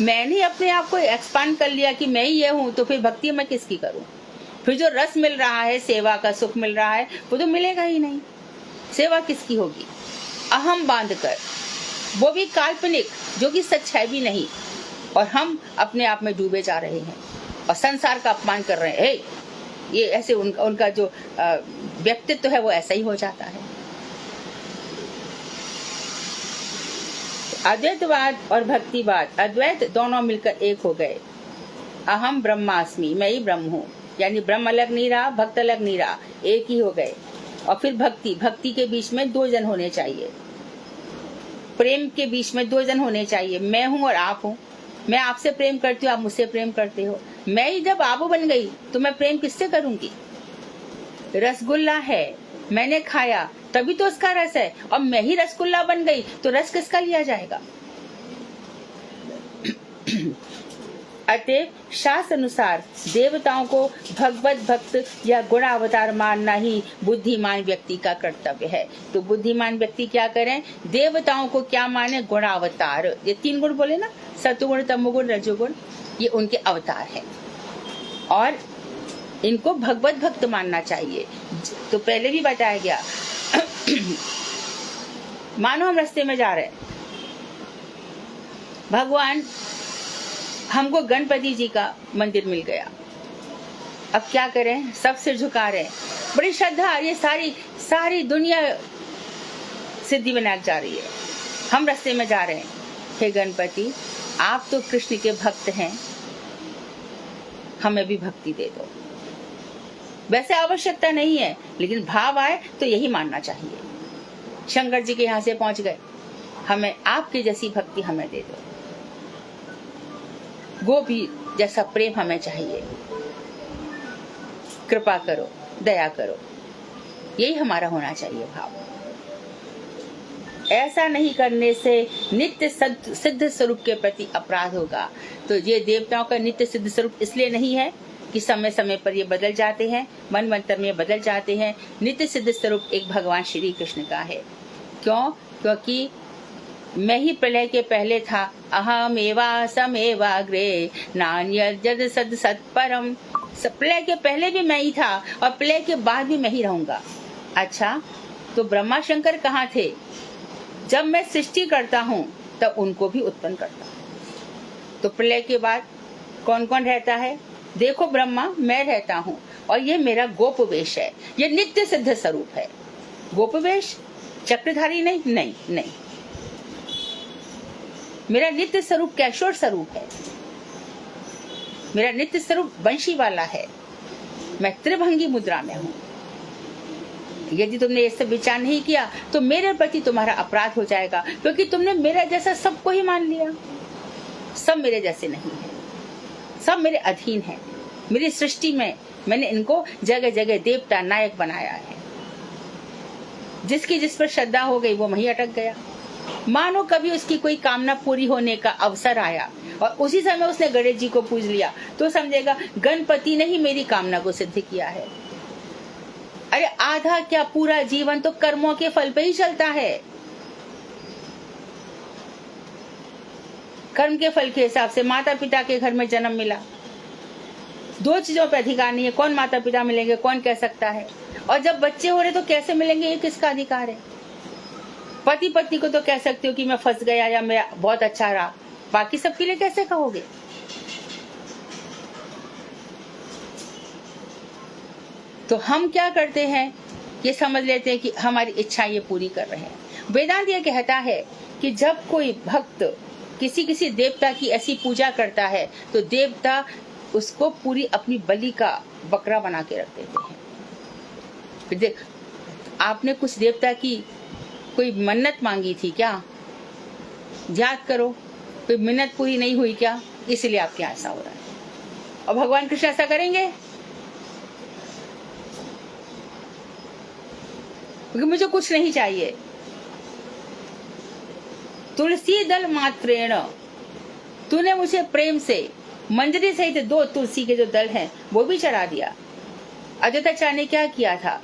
Speaker 1: मैंने अपने आप को एक्सपांड कर लिया कि मैं ही ये हूँ, तो फिर भक्ति मैं किसकी करूँ? फिर जो रस मिल रहा है, सेवा का सुख मिल रहा है, वो तो मिलेगा ही नहीं। सेवा किसकी होगी? अहम बांधकर, वो भी काल्पनिक, जो कि सच है भी नहीं, और हम अपने आप में डूबे जा रहे हैं और संसार का अपमान कर रहे हैं। ये ऐसे उनका जो व्यक्तित्व है वो ऐसा ही हो जाता है। अद्वैतवाद और भक्तिवाद, अद्वैत दोनों मिलकर एक हो गए। अहम ब्रह्मास्मि, मैं ही ब्रह्म हूँ, यानी ब्रह्म अलग नहीं रहा, भक्त अलग नहीं रहा, एक ही हो गए। और फिर भक्ति, भक्ति के बीच में दो जन होने चाहिए। प्रेम के बीच में दो जन होने चाहिए, मैं हूँ और आप हूँ। मैं आपसे प्रेम करती हूँ, आप मुझसे प्रेम करते हो। मैं ही जब आबू बन गई तो मैं प्रेम किससे करूंगी? रसगुल्ला है, मैंने खाया तभी तो उसका रस है, और मैं ही रसगुल्ला बन गई तो रस किसका लिया जाएगा? अतएव शास्त्र अनुसार देवताओं को भगवत भक्त या गुणावतार मानना ही बुद्धिमान व्यक्ति का कर्तव्य है। तो बुद्धिमान व्यक्ति क्या करें? देवताओं को क्या माने? गुणावतार। ये तीन गुण बोले ना, सत्वगुण, तमोगुण, रजोगुण, ये उनके अवतार है और इनको भगवत भक्त मानना चाहिए। तो पहले भी बताया गया, मानो हम रास्ते में जा रहे हैं, भगवान हमको गणपति जी का मंदिर मिल गया, अब क्या करें? सब सिर झुका रहे हैं, बड़ी श्रद्धा, ये सारी दुनिया सिद्धि विनायक जा रही है, हम रास्ते में जा रहे हैं। हे गणपति, आप तो कृष्ण के भक्त हैं, हमें भी भक्ति दे दो। वैसे आवश्यकता नहीं है, लेकिन भाव आए तो यही मानना चाहिए। शंकर जी के यहाँ से पहुंच गए, हमें आपकी जैसी भक्ति हमें दे दो, गोपी जैसा प्रेम हमें चाहिए, कृपा करो, दया करो, यही हमारा होना चाहिए भाव। ऐसा नहीं करने से नित्य सिद्ध स्वरूप के प्रति अपराध होगा। तो ये देवताओं का नित्य सिद्ध स्वरूप इसलिए नहीं है कि समय समय पर ये बदल जाते हैं, मन मंत्र में बदल जाते हैं। नित्य सिद्ध स्वरूप एक भगवान श्री कृष्ण का है। क्यों? क्योंकि मैं ही प्रलय के पहले था, अहमेवा समेवाग्रे नान्यद् सद सत्परम। प्रलय के पहले भी मैं ही था और प्रलय के बाद भी मैं ही रहूंगा। अच्छा, तो ब्रह्मा शंकर कहाँ थे? जब मैं सृष्टि करता हूँ तब उनको भी उत्पन्न करता हूँ। तो प्रलय के बाद कौन कौन रहता है? देखो ब्रह्मा, मैं रहता हूँ और ये मेरा गोपवेश है, ये नित्य सिद्ध स्वरूप है। गोपवेश चक्रधारी नहीं, मेरा नित्य स्वरूप कैशोर स्वरूप है, मेरा नित्य स्वरूप बंशी वाला है, मैं त्रिभंगी मुद्रा में हूँ। यदि तुमने ये सब विचार नहीं किया तो मेरे प्रति तुम्हारा अपराध हो जाएगा, क्योंकि तुमने मेरा जैसा सबको ही मान लिया। सब मेरे जैसे नहीं है, सब मेरे अधीन है। मेरी सृष्टि में मैंने इनको जगह जगह देवता नायक बनाया है। जिसकी जिस पर श्रद्धा हो गई वो वहीं अटक गया। मानो कभी उसकी कोई कामना पूरी होने का अवसर आया और उसी समय उसने गणेश जी को पूज लिया तो समझेगा गणपति ने ही मेरी कामना को सिद्ध किया है। अरे आधा क्या पूरा जीवन तो कर्मों के फल पे ही चलता है। कर्म के फल के हिसाब से माता पिता के घर में जन्म मिला, दो चीजों पे अधिकार नहीं है। कौन माता पिता मिलेंगे, कौन कह सकता है? और जब बच्चे हो रहे तो कैसे मिलेंगे, ये किसका अधिकार है? पति पत्नी को तो कह सकते हो कि मैं फंस गया या मैं बहुत अच्छा रहा, बाकी सबके लिए कैसे कहोगे? तो हम क्या करते हैं, ये समझ लेते हैं कि हमारी इच्छा ये पूरी कर रहे हैं। वेदांत ये कहता है कि जब कोई भक्त किसी देवता की ऐसी पूजा करता है तो देवता उसको पूरी अपनी बलि का बकरा बना के रख देते हैं। फिर देख, आपने कुछ देवता की कोई मन्नत मांगी थी क्या? याद करो, कोई मिन्नत पूरी नहीं हुई क्या? इसलिए आपके यहाँ ऐसा हो रहा है। और भगवान कृष्ण ऐसा करेंगे? क्योंकि मुझे कुछ नहीं चाहिए। तुलसी दल मात्रेण, तूने मुझे प्रेम से मंजरी सहित 2 तुलसी के जो दल हैं वो भी चढ़ा दिया। अयोध्याचार्य ने क्या किया था,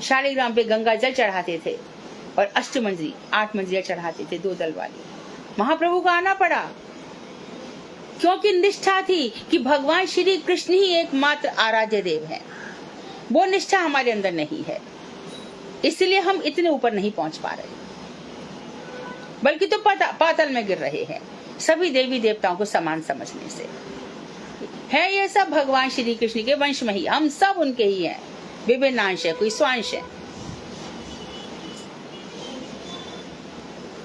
Speaker 1: शालिग्राम पे गंगा जल चढ़ाते थे और अष्टमंजरी 8 मंजरियां चढ़ाते थे 2 दल वाली। महाप्रभु को आना पड़ा क्योंकि निष्ठा थी कि भगवान श्री कृष्ण ही एकमात्र आराध्य देव हैं। वो निष्ठा हमारे अंदर नहीं है, इसलिए हम इतने ऊपर नहीं पहुंच पा रहे, बल्कि तो पाताल में गिर रहे हैं सभी देवी देवताओं को समान समझने से। है ये सब भगवान श्री कृष्ण के वंश में ही, हम सब उनके ही हैं। विभिन्न अंश है, कोई स्वांश है।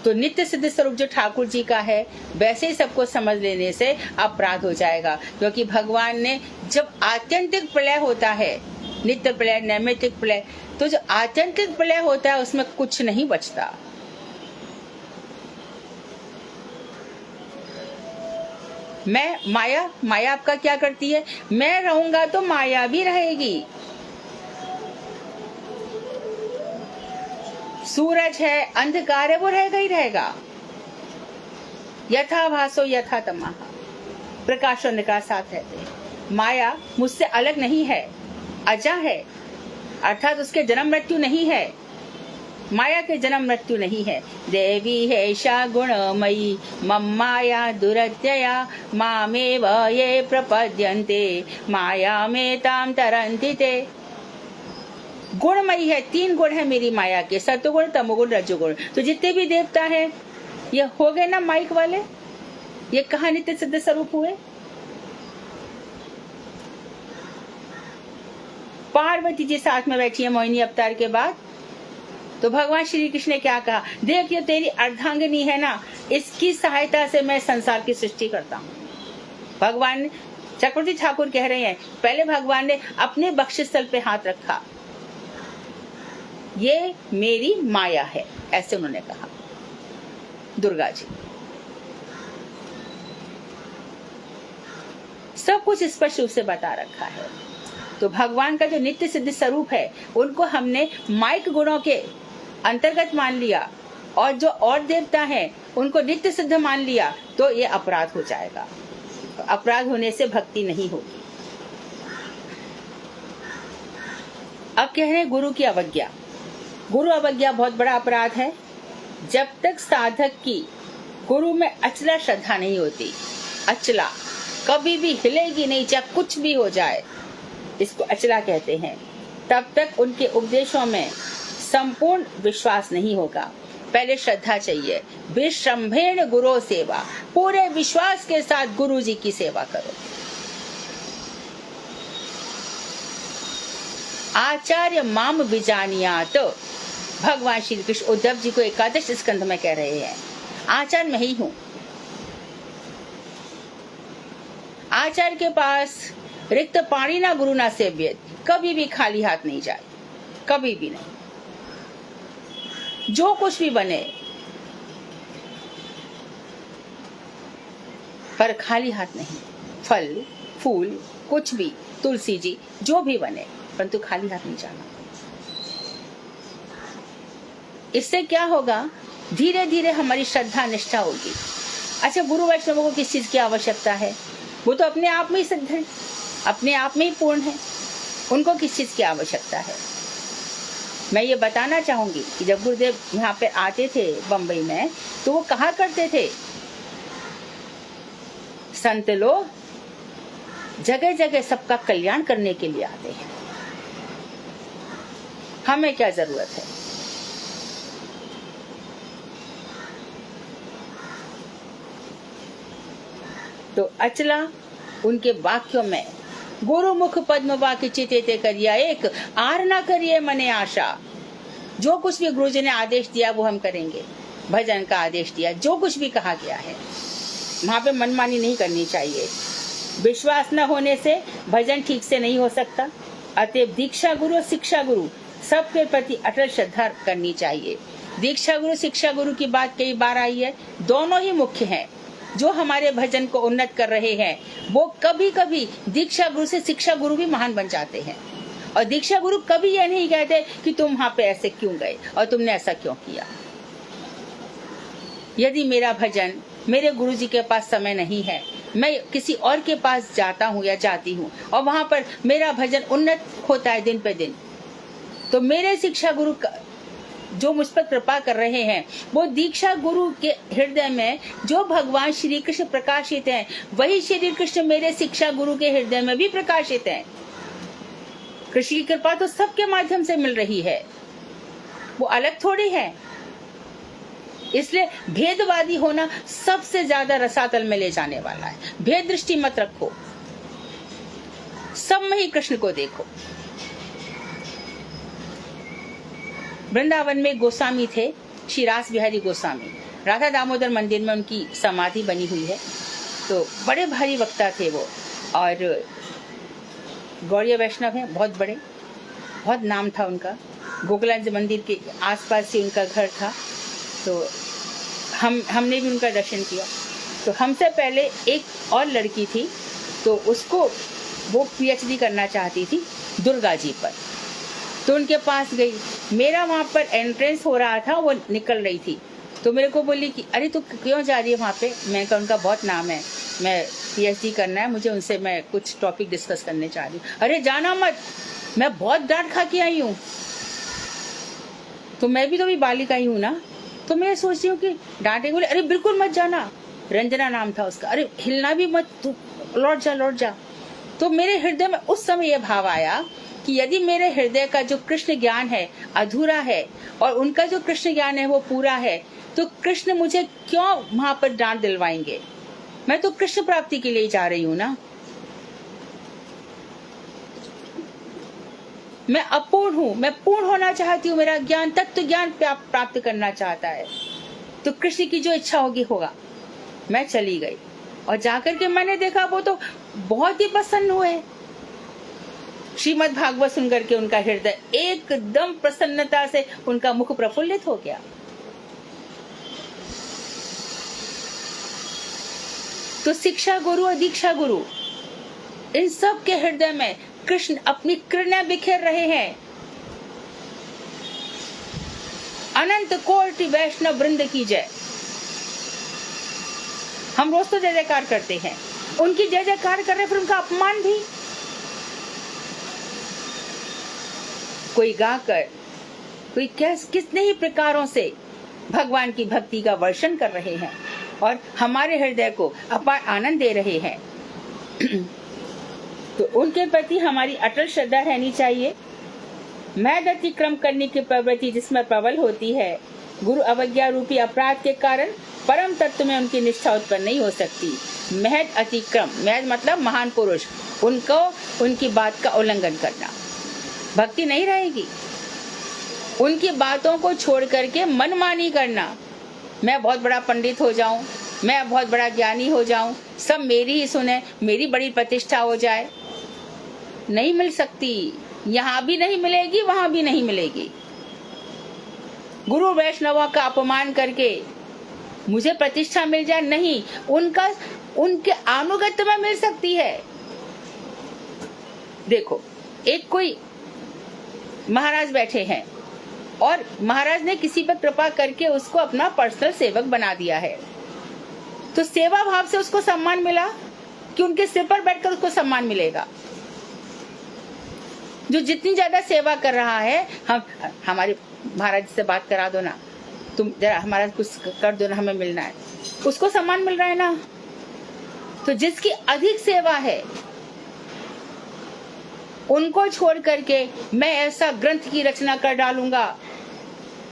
Speaker 1: तो नित्य सिद्ध स्वरूप जो ठाकुर जी का है वैसे ही सबको समझ लेने से अपराध हो जाएगा, क्योंकि भगवान ने जब आत्यंतिक प्रलय होता है, नित्य प्रलय, नैमित्तिक प्रलय, तो जो आत्यंतिक प्रलय होता है उसमें कुछ नहीं बचता। मैं माया आपका क्या करती है? मैं रहूंगा तो माया भी रहेगी। सूरज है, अंधकार है, वो रहेगा ही रहेगा। यथा भासो यथा तमः, प्रकाश और अंधकार साथ रहते हैं। माया मुझसे अलग नहीं है, अजा है, अर्थात उसके जन्म मृत्यु नहीं है। माया के जन्म मृत्यु नहीं है। देवी है गुणमयी मम माया दुरत्यया मामेव ये प्रपद्यन्ते माया में ताम तरन्ति ते। गुणमयी है, 3 गुण है मेरी माया के, सत्वगुण, तमोगुण, रजोगुण। तो जितने भी देवता हैं ये हो गए ना माइक वाले, ये कहाँ नित्य सिद्ध स्वरूप हुए? पार्वती जी साथ में बैठी है मोहिनी अवतार के बाद, तो भगवान श्री कृष्ण ने क्या कहा, देख ये तेरी अर्धांगिनी है ना, इसकी सहायता से मैं संसार की सृष्टि करता हूँ। भगवान चक्रवर्ती ठाकुर कह रहे हैं, पहले भगवान ने अपने बक्षस्थल पे हाथ रखा, ये मेरी माया है, ऐसे उन्होंने कहा दुर्गा जी। सब कुछ स्पष्ट रूप से बता रखा है। तो भगवान का जो नित्य सिद्ध स्वरूप है उनको हमने माइक गुणों के अंतर्गत मान लिया, और जो और देवता हैं उनको नित्य सिद्ध मान लिया, तो ये अपराध हो जाएगा। अपराध होने से भक्ति नहीं होगी। अब कह रहे हैं गुरु की अवज्ञा। गुरु अवज्ञा बहुत बड़ा अपराध है। जब तक साधक की गुरु में अचला श्रद्धा नहीं होती, अचला कभी भी हिलेगी नहीं, चाहे कुछ भी हो जाए, इसको अचला कहते हैं, तब तक उनके उपदेशों में संपूर्ण विश्वास नहीं होगा। पहले श्रद्धा चाहिए। विश्रम्भेण गुरु सेवा, पूरे विश्वास के साथ गुरु जी की सेवा करो। आचार्य माम विजानियात, भगवान श्री कृष्ण उद्धव जी को 11 स्कंध में कह रहे हैं, आचार्य मैं ही हूं। आचार्य के पास रिक्त पाणी ना गुरु ना सेव्येत, कभी भी खाली हाथ नहीं जाए, कभी भी नहीं। जो कुछ भी बने, पर खाली हाथ नहीं। फल फूल कुछ भी, तुलसी जी जो भी बने, परंतु खाली हाथ नहीं जाना। इससे क्या होगा, धीरे धीरे हमारी श्रद्धा निष्ठा होगी। अच्छा, गुरु वैष्णवों को किस चीज की आवश्यकता है? वो तो अपने आप में ही सिद्ध है, अपने आप में ही पूर्ण है, उनको किस चीज की आवश्यकता है? मैं ये बताना चाहूंगी कि जब गुरुदेव यहाँ पे आते थे बम्बई में, तो वो कहा करते थे, संत लोग जगह जगह सबका कल्याण करने के लिए आते हैं, हमें क्या जरूरत है? तो अचला उनके वाक्यों में, गुरु मुख पद्म वाक्य चिते करिया एक, आर ना करिए मने आशा। जो कुछ भी गुरु जी ने आदेश दिया वो हम करेंगे। भजन का आदेश दिया, जो कुछ भी कहा गया है, वहां पे मनमानी नहीं करनी चाहिए। विश्वास न होने से भजन ठीक से नहीं हो सकता। अतएव दीक्षा गुरु और शिक्षा गुरु सबके प्रति अटल श्रद्धा करनी चाहिए। दीक्षा गुरु शिक्षा गुरु की बात कई बार आई है, दोनों ही मुख्य हैं। जो हमारे भजन को उन्नत कर रहे हैं, वो कभी कभी दीक्षा गुरु से शिक्षा गुरु भी महान बन जाते हैं। और दीक्षा गुरु कभी यह नहीं कहते कि तुम वहां पे ऐसे क्यों गए और तुमने ऐसा क्यों किया। यदि मेरा भजन मेरे गुरु जी के पास समय नहीं है, मैं किसी और के पास जाता हूँ या जाती हूँ और वहां पर मेरा भजन उन्नत होता है दिन पे दिन, तो मेरे शिक्षा गुरु जो मुझ पर कृपा कर रहे हैं, वो दीक्षा गुरु के हृदय में जो भगवान श्री कृष्ण प्रकाशित हैं, वही श्री कृष्ण मेरे शिक्षा गुरु के हृदय में भी प्रकाशित हैं। कृष्ण की कृपा तो सबके माध्यम से मिल रही है, वो अलग थोड़ी है। इसलिए भेदवादी होना सबसे ज्यादा रसातल में ले जाने वाला है। भेद दृष्टि मत रखो, सब में ही कृष्ण को देखो। वृंदावन में गोस्वामी थे, श्री रास बिहारी गोस्वामी। राधा दामोदर मंदिर में उनकी समाधि बनी हुई है। तो बड़े भारी वक्ता थे वो, और गौड़ीय वैष्णव हैं, बहुत बड़े, बहुत नाम था उनका। गोकुलानंद मंदिर के आसपास ही उनका घर था। तो हमने भी उनका दर्शन किया। तो हमसे पहले एक और लड़की थी, तो उसको वो पीएचडी करना चाहती थी दुर्गा जी पर, तो उनके पास गई। मेरा वहाँ पर एंट्रेंस हो रहा था, वो निकल रही थी, तो मेरे को बोली कि अरे तू क्यों जा रही है वहाँ पे? मैंने कहा उनका बहुत नाम है, मैं पीएचडी करना है मुझे, उनसे मैं कुछ टॉपिक डिस्कस करने चाह रही हूँ। अरे जाना मत, मैं बहुत डांट खा के आई हूँ। तो मैं भी तो भी बालिका ही हूँ ना, तो मैं सोच रही हूँ कि डांटे। बोले अरे बिल्कुल मत जाना, रंजना नाम था उसका, अरे हिलना भी मत, तू लौट जा लौट जा। तो मेरे हृदय में उस समय यह भाव आया कि यदि मेरे हृदय का जो कृष्ण ज्ञान है अधूरा है और उनका जो कृष्ण ज्ञान है वो पूरा है, तो कृष्ण मुझे क्यों वहां पर डांट दिलवाएंगे? मैं तो कृष्ण प्राप्ति के लिए जा रही हूँ ना। मैं अपूर्ण हूँ, मैं पूर्ण होना चाहती हूँ, मेरा ज्ञान तत्व ज्ञान प्राप्त करना चाहता है, तो कृष्ण की जो इच्छा होगी होगा। मैं चली गई और जाकर के मैंने देखा वो तो बहुत ही प्रसन्न हुए। श्रीमद् भागवत सुनकर के उनका हृदय एकदम प्रसन्नता से, उनका मुख प्रफुल्लित हो गया। तो शिक्षा गुरु और दीक्षा गुरु, इन सब के हृदय में कृष्ण अपनी किरणें बिखेर रहे हैं। अनंत कोटि वैष्णव वृंद की जय। हम रोज तो जय जयकार करते हैं, उनकी जय जयकार कर रहे, फिर उनका अपमान भी। कोई गाकर, कोई कितने ही प्रकारों से भगवान की भक्ति का वर्षण कर रहे हैं और हमारे हृदय को अपार आनंद दे रहे हैं। तो उनके प्रति हमारी अटल श्रद्धा रहनी चाहिए। मैद अतिक्रम करने की प्रवृत्ति जिसमें प्रबल होती है, गुरु अवज्ञा रूपी अपराध के कारण परम तत्व में उनकी निष्ठा उत्पन्न नहीं हो सकती। महद अतिक्रम, महद मतलब महान पुरुष, उनको उनकी बात का उल्लंघन करना, भक्ति नहीं रहेगी। उनकी बातों को छोड़ करके मनमानी करना, मैं बहुत बड़ा पंडित हो जाऊं, मैं बहुत बड़ा ज्ञानी हो जाऊं, सब मेरी ही सुने, मेरी बड़ी प्रतिष्ठा हो जाए, नहीं मिल सकती। यहाँ भी नहीं मिलेगी, वहां भी नहीं मिलेगी। गुरु वैष्णवों का अपमान करके मुझे प्रतिष्ठा मिल जाए, नहीं, उनके अनुगत्य में मिल सकती है। देखो, एक कोई महाराज बैठे हैं और महाराज ने किसी पर कृपा करके उसको अपना पर्सनल सेवक बना दिया है, तो सेवा भाव से उसको सम्मान मिला कि उनके सिर पर बैठकर उसको सम्मान मिलेगा। जो जितनी ज्यादा सेवा कर रहा है, हमारे महाराज से बात करा दो ना, तुम जरा हमारा कुछ कर दो ना, हमें मिलना है, उसको सम्मान मिल रहा है ना। तो जिसकी अधिक सेवा है उनको छोड़ करके मैं ऐसा ग्रंथ की रचना कर डालूंगा,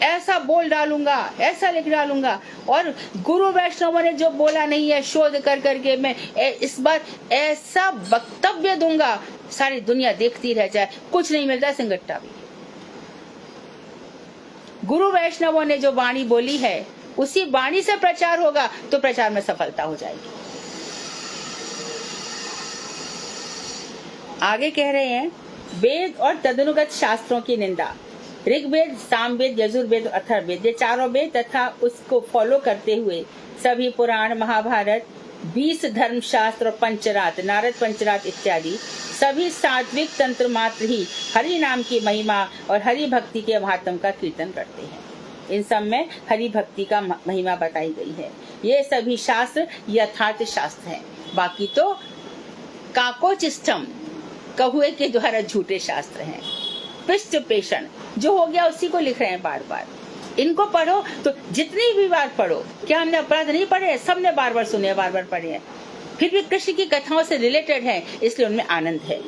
Speaker 1: ऐसा बोल डालूंगा, ऐसा लिख डालूंगा, और गुरु वैष्णवों ने जो बोला नहीं है शोध कर करके मैं इस बार ऐसा वक्तव्य दूंगा, सारी दुनिया देखती रह जाए, कुछ नहीं मिलता सिंगट्टा भी। गुरु वैष्णवों ने जो वाणी बोली है उसी वाणी से प्रचार होगा तो प्रचार में सफलता हो जाएगी। आगे कह रहे हैं, वेद और तदनुगत शास्त्रों की निंदा। ऋग्वेद, सामवेद, यजुर्वेद, अथर्ववेद, ये चारों वेद तथा उसको फॉलो करते हुए सभी पुराण, महाभारत, 20 धर्मशास्त्र और पंचरात्र, नारद पंचरात्र इत्यादि सभी सात्विक तंत्र मात्र ही हरि नाम की महिमा और हरि भक्ति के महात्म का कीर्तन करते हैं। इन सब में हरि भक्ति का महिमा बताई गई है। ये सभी शास्त्र यथार्थ शास्त्र हैं, बाकी तो काकोचिष्टम, कहुए के द्वारा झूठे शास्त्र हैं। पिष्ट पेषण जो हो गया उसी को लिख रहे हैं बार बार। इनको पढ़ो तो जितनी भी बार पढ़ो, क्या हमने अपराध नहीं पढ़े? सबने बार बार सुने, बार बार पढ़े हैं, फिर भी कृष्ण की कथाओं से रिलेटेड है, इसलिए उनमें आनंद है।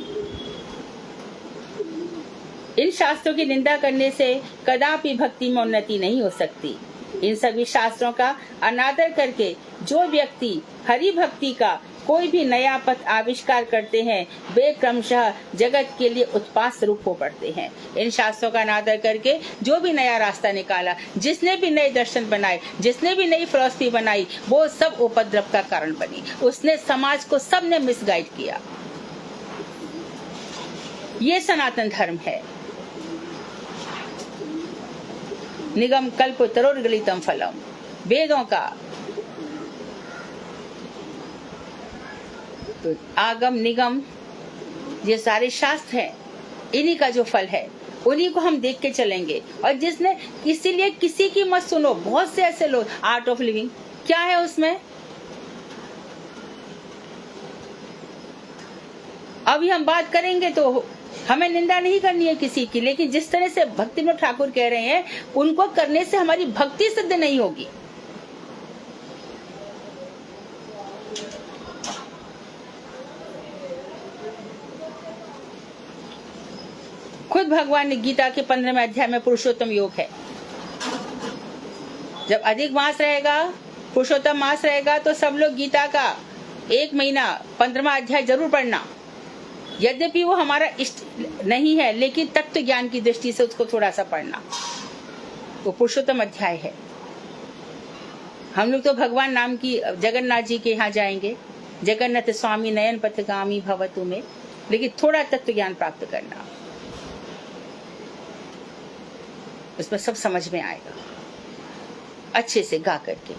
Speaker 1: इन शास्त्रों की निंदा करने से कदापि भक्ति में उन्नति नहीं हो सकती। इन सभी शास्त्रों का अनादर करके जो व्यक्ति हरि भक्ति का कोई भी नया पथ आविष्कार करते हैं वे क्रमशः जगत के लिए उत्पात स्वरूप हो पड़ते हैं। इन शास्त्रों का अनादर करके जो भी नया रास्ता निकाला, जिसने भी नए दर्शन बनाए, जिसने भी नई फिलॉसफी बनाई, वो सब उपद्रव का कारण बनी। उसने समाज को सबने मिसगाइड किया। ये सनातन धर्म है। निगम कल्प तरोर्गलितम फलम, वेदों का तो आगम निगम ये सारे शास्त्र हैं, इन्हीं का जो फल है उन्हीं को हम देख के चलेंगे। और जिसने, इसीलिए किसी की मत सुनो। बहुत से ऐसे लोग, आर्ट ऑफ लिविंग क्या है उसमें, अभी हम बात करेंगे तो हमें निंदा नहीं करनी है किसी की, लेकिन जिस तरह से भक्ति विनोद ठाकुर कह रहे हैं उनको करने से हमारी भक्ति सिद्ध नहीं होगी। खुद भगवान ने गीता के 15वें अध्याय में पुरुषोत्तम योग है। जब अधिक मास रहेगा, पुरुषोत्तम मास रहेगा, तो सब लोग गीता का 1 महीना 15वां अध्याय जरूर पढ़ना। यद्यपि वो हमारा इष्ट नहीं है, लेकिन तत्व ज्ञान की दृष्टि से उसको थोड़ा सा पढ़ना। वो पुरुषोत्तम अध्याय है। हम लोग तो भगवान नाम की जगन्नाथ जी के यहाँ जाएंगे, जगन्नाथ स्वामी नयन पथगामी भवतु में, लेकिन थोड़ा तत्व ज्ञान प्राप्त करना, उसमें सब समझ में आएगा अच्छे से गा करके।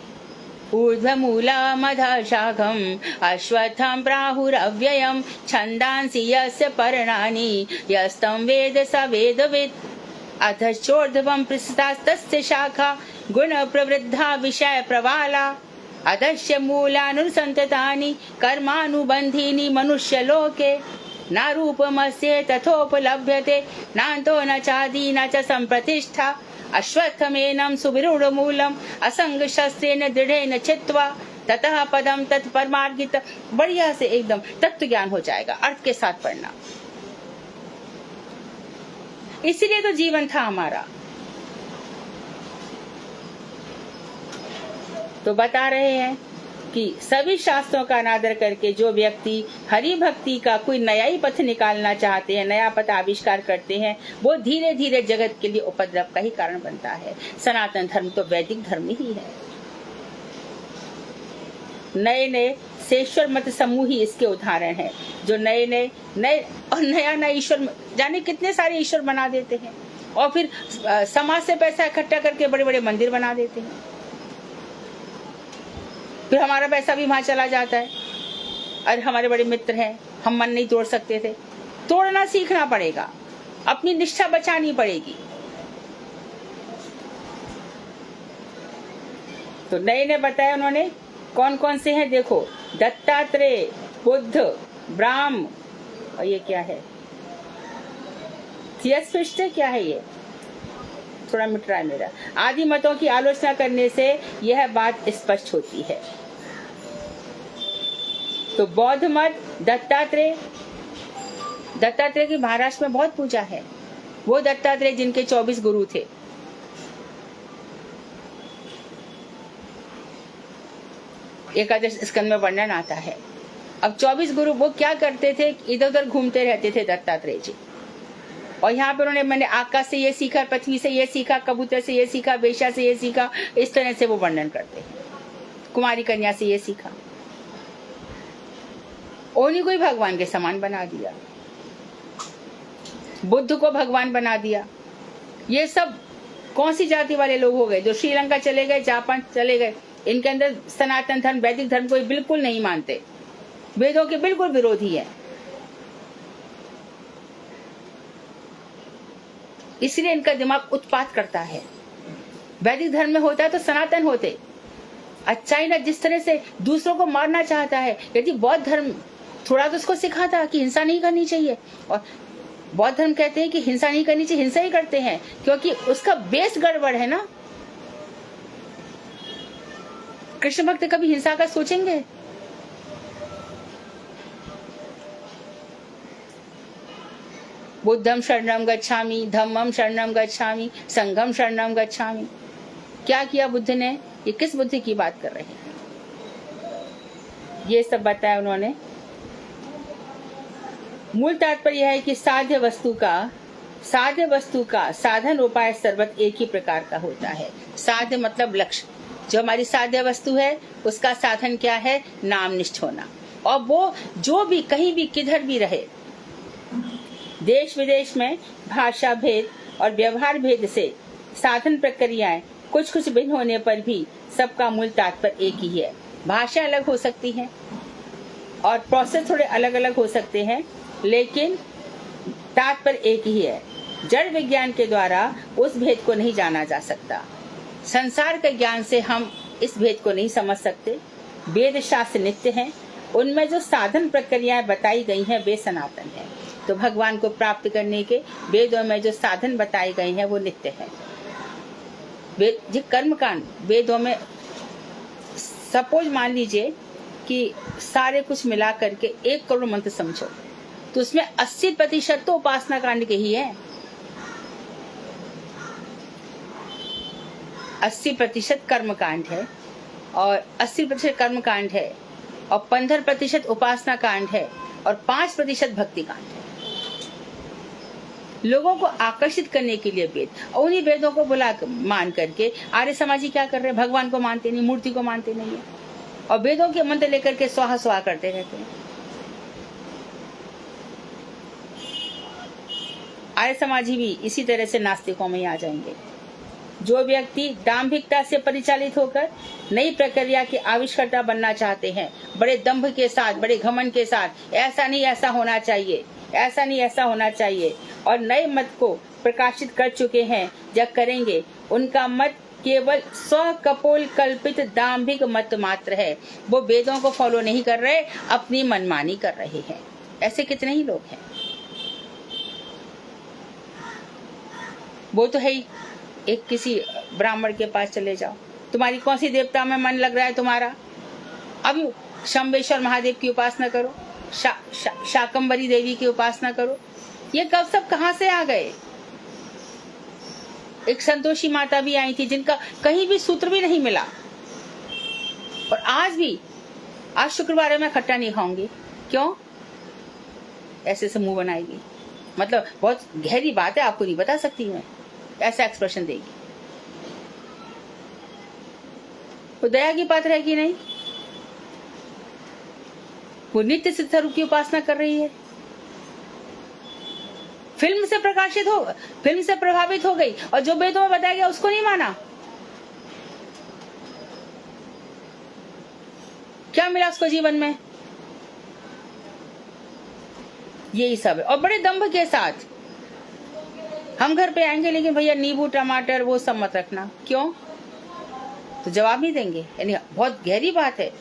Speaker 1: ऊर्ध्वमूलमधशाखम् अश्वत्थं प्राहुरव्ययं छन्दांसि यस्य पर्णानि यस्तं वेद स वेदवित् अधश्चोर्ध्वं पृष्ठास्तस्य शाखा गुणप्रवृद्धा विषयप्रवाला अधश्च मूलानुसन्ततानि कर्मानुबन्धीनि मनुष्यलोके न रूपमस्य तथोपलभ्यते नान्तो न चादि न च सम्प्रतिष्ठा अश्वत्थमेनं सुविरूढमूलम् असंगशस्त्रेण दृढ़ेन चित्वा ततः पदम तत्परमार्गित। बढ़िया से एकदम तत्व ज्ञान हो जाएगा, अर्थ के साथ पढ़ना। इसीलिए तो जीवन था हमारा। तो बता रहे हैं कि सभी शास्त्रों का अनादर करके जो व्यक्ति हरि भक्ति का कोई नया ही पथ निकालना चाहते हैं, नया पथ आविष्कार करते हैं, वो धीरे धीरे जगत के लिए उपद्रव का ही कारण बनता है। सनातन धर्म तो वैदिक धर्म ही है। नए नए शेश्वर मत समूह ही इसके उदाहरण हैं, जो नए और नया ईश्वर, जाने कितने सारे ईश्वर बना देते हैं। और फिर समाज से पैसा इकट्ठा करके बड़े बड़े मंदिर बना देते हैं। फिर हमारा पैसा भी वहां चला जाता है। अरे हमारे बड़े मित्र हैं, हम मन नहीं तोड़ सकते थे। तोड़ना सीखना पड़ेगा, अपनी निष्ठा बचानी पड़ेगी। तो नए ने बताया उन्होंने कौन कौन से हैं। देखो, दत्तात्रेय, बुद्ध, ब्राह्म, और ये क्या है, थियोसॉफिस्ट, क्या है ये, थोड़ा मिट रहा है मेरा। आदि मतों की आलोचना करने से यह बात स्पष्ट होती है। तो बौद्ध मत, दत्तात्रेय की महाराष्ट्र में बहुत पूजा है। वो दत्तात्रेय जिनके 24 गुरु थे। एकादश स्कंद में वर्णन आता है। अब 24 गुरु वो क्या करते थे, इधर उधर घूमते रहते थे दत्तात्रेय जी। और यहाँ पर उन्होंने, मैंने आकाश से ये सीखा, पृथ्वी से ये सीखा, कबूतर से ये सीखा, वेश्या से ये सीखा, इस तरह से वो वर्णन करते हैं। कुमारी कन्या से ये सीखा। उन्हीं को ही भगवान के समान बना दिया, बुद्ध को भगवान बना दिया। ये सब कौन सी जाति वाले लोग हो गए जो श्रीलंका चले गए, जापान चले गए। इनके अंदर सनातन धर्म, वैदिक धर्म को बिल्कुल नहीं मानते, वेदों के बिल्कुल विरोधी है। इसलिए इनका दिमाग उत्पात करता है। वैदिक धर्म में होता है तो सनातन होते। चाइना जिस तरह से दूसरों को मारना चाहता है, यदि बौद्ध धर्म थोड़ा तो उसको सिखाता कि हिंसा नहीं करनी चाहिए। और बौद्ध धर्म कहते हैं कि हिंसा नहीं करनी चाहिए, हिंसा ही करते हैं क्योंकि उसका बेस गड़बड़ है ना। कृष्ण भक्त कभी हिंसा का सोचेंगे? बुद्धम शरणम गच्छामि, धम्मम शरणम गच्छामि, संघम शरणम गच्छामि। क्या किया बुद्ध ने? ये किस बुद्धि की बात कर रहे हैं? ये सब बताया उन्होंने। मूल तात्पर्य यह है कि साध्य वस्तु का साधन उपाय सर्वत एक ही प्रकार का होता है। साध्य मतलब लक्ष्य। जो हमारी साध्य वस्तु है उसका साधन क्या है? नामनिष्ठ होना। और वो जो भी कहीं भी किधर भी रहे, देश विदेश में भाषा भेद और व्यवहार भेद से साधन प्रक्रियाएं कुछ कुछ भिन्न होने पर भी सबका मूल तात्पर्य एक ही है। भाषा अलग हो सकती है और प्रोसेस थोड़े अलग अलग हो सकते हैं, लेकिन तात्पर्य एक ही है। जड़ विज्ञान के द्वारा उस भेद को नहीं जाना जा सकता। संसार के ज्ञान से हम इस भेद को नहीं समझ सकते। वेद शास्त्र नित्य हैं, उनमें जो साधन प्रक्रियाएं बताई गई हैं वे सनातन हैं। तो भगवान को प्राप्त करने के वेदों में जो साधन बताए गए हैं वो नित्य है। वेद कर्मकांड वेदों में, सपोज मान लीजिए कि सारे कुछ मिला करके 1 करोड़ मंत्र समझो, तो उसमें 80% तो उपासना कांड के ही है। 80% कर्मकांड है और 80% कर्मकांड है और 15% उपासना कांड है और 5% भक्ति कांड है। लोगों को आकर्षित करने के लिए वेद, और उन्हीं वेदों को बुला मान करके आर्य समाजी क्या कर रहे हैं? भगवान को मानते नहीं, मूर्ति को मानते नहीं है और वेदों के मंत्र लेकर के स्वाहा स्वाहा करते रहते हैं। आर्य समाजी भी इसी तरह से नास्तिकों में ही आ जाएंगे। जो व्यक्ति दाम्भिकता से परिचालित होकर नई प्रक्रिया के आविष्कर्ता बनना चाहते हैं, बड़े दंभ के साथ, बड़े घमंड के साथ, ऐसा नहीं ऐसा होना चाहिए, ऐसा नहीं ऐसा होना चाहिए, और नए मत को प्रकाशित कर चुके हैं या करेंगे, उनका मत केवल स्वकपोल कल्पित दाम्भिक मत मात्र है। वो वेदों को फॉलो नहीं कर रहे, अपनी मनमानी कर रहे हैं। ऐसे कितने ही लोग हैं। वो तो है ही। एक किसी ब्राह्मण के पास चले जाओ, तुम्हारी कौन सी देवता में मन लग रहा है तुम्हारा? अब शंबेश्वर महादेव की उपासना करो, शाकंभरी देवी की उपासना करो। ये कब सब कहां से आ गए? एक संतोषी माता भी आई थी जिनका कहीं भी सूत्र भी नहीं मिला, और आज शुक्रवार में खट्टा नहीं खाऊंगी। क्यों? ऐसे से मुंह बनाएगी। मतलब बहुत गहरी बात है, आपको नहीं बता सकती मैं। ऐसा एक्सप्रेशन देगी। वो दया की पात्र है कि नहीं? वो नित्य सिद्ध स्वरूप की उपासना कर रही है। फिल्म से फिल्म से प्रभावित हो गई और जो वेदों में बताया गया उसको नहीं माना। क्या मिला उसको जीवन में? यही सब है। और बड़े दंभ के साथ हम घर पे आएंगे, लेकिन भैया नींबू टमाटर वो सब मत रखना। क्यों? तो जवाब नहीं देंगे। यानी बहुत गहरी बात है,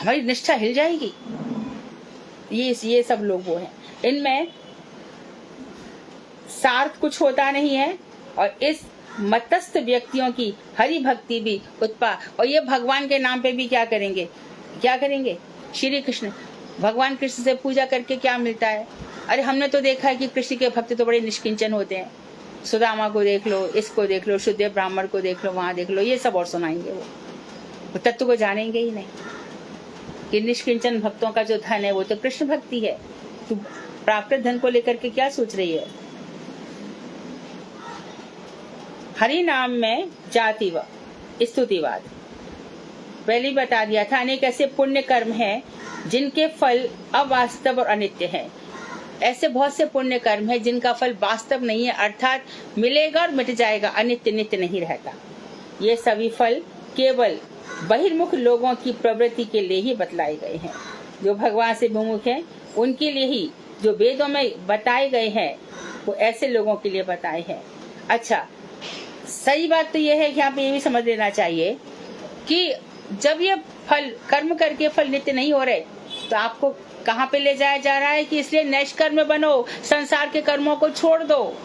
Speaker 1: हमारी निष्ठा हिल जाएगी। ये सब लोग वो हैं, इनमें सार्थ कुछ होता नहीं है। और इस मतस्थ व्यक्तियों की हरि भक्ति भी और ये भगवान के नाम पे भी क्या करेंगे? श्री कृष्ण, भगवान कृष्ण से पूजा करके क्या मिलता है? अरे हमने तो देखा है कि कृष्ण के भक्त तो बड़े निष्किंचन होते हैं। सुदामा को देख लो, इसको देख लो, शुद्धदेव ब्राह्मण को देख लो, वहां देख लो, ये सब और सुनाएंगे। वो तत्व को जानेंगे ही नहीं कि निष्किंचन भक्तों का जो धन है वो तो कृष्ण भक्ति है। तू प्राप्त धन को लेकर के क्या सोच रही है? हरि नाम में जाति व स्तुतिवाद पहले बता दिया था। अनेक ऐसे पुण्य कर्म हैं जिनके फल अवास्तव और अनित्य हैं। ऐसे बहुत से पुण्य कर्म हैं जिनका फल वास्तव नहीं है, अर्थात मिलेगा और मिट जाएगा, अनित्य नित्य नहीं रहता। ये सभी फल केवल बहिर्मुख लोगों की प्रवृत्ति के लिए ही बतलाए गए हैं। जो भगवान से विमुख हैं उनके लिए ही जो वेदों में बताए गए हैं वो ऐसे लोगों के लिए बताए हैं। अच्छा, सही बात तो ये है कि यहाँ पे ये भी समझ लेना चाहिए कि जब ये फल कर्म करके फल नित्य नहीं हो रहे तो आपको कहाँ पे ले जाया जा रहा है कि इसलिए नैष्कर्म बनो, संसार के कर्मों को छोड़ दो।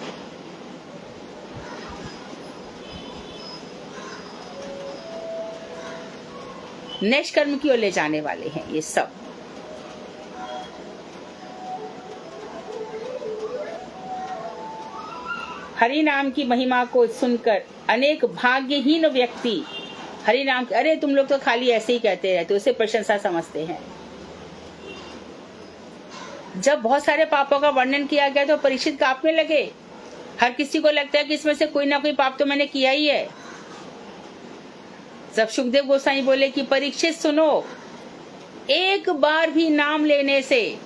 Speaker 1: नैष्कर्म की ओर ले जाने वाले हैं ये सब। हरि नाम की महिमा को सुनकर अनेक भाग्यहीन व्यक्ति हरि नाम, अरे तुम लोग तो खाली ऐसे ही कहते रहते हो, उसे प्रशंसा समझते हैं। जब बहुत सारे पापों का वर्णन किया गया तो परीक्षित कांपने लगे। हर किसी को लगता है कि इसमें से कोई ना कोई पाप तो मैंने किया ही है। जब सुखदेव गोसाई बोले कि परीक्षित सुनो, एक बार भी नाम लेने से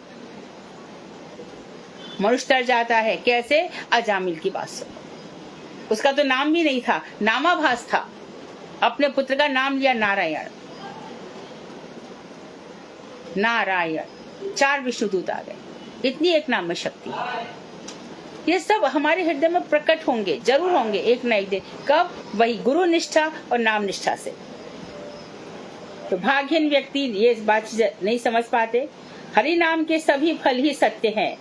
Speaker 1: मनुष्य तर जाता है। कैसे? अजामिल की बात सुनो। उसका तो नाम भी नहीं था, नामाभास था। अपने पुत्र का नाम लिया नारायण। नारायण 4 विष्णुदूत आ गए। इतनी एक नाम में शक्ति है। ये सब हमारे हृदय में प्रकट होंगे, जरूर होंगे एक न एक दिन। कब? वही गुरु निष्ठा और नाम निष्ठा से। तो भाग्यहीन व्यक्ति ये बात नहीं समझ पाते। हरि नाम के सभी फल ही सत्य हैं,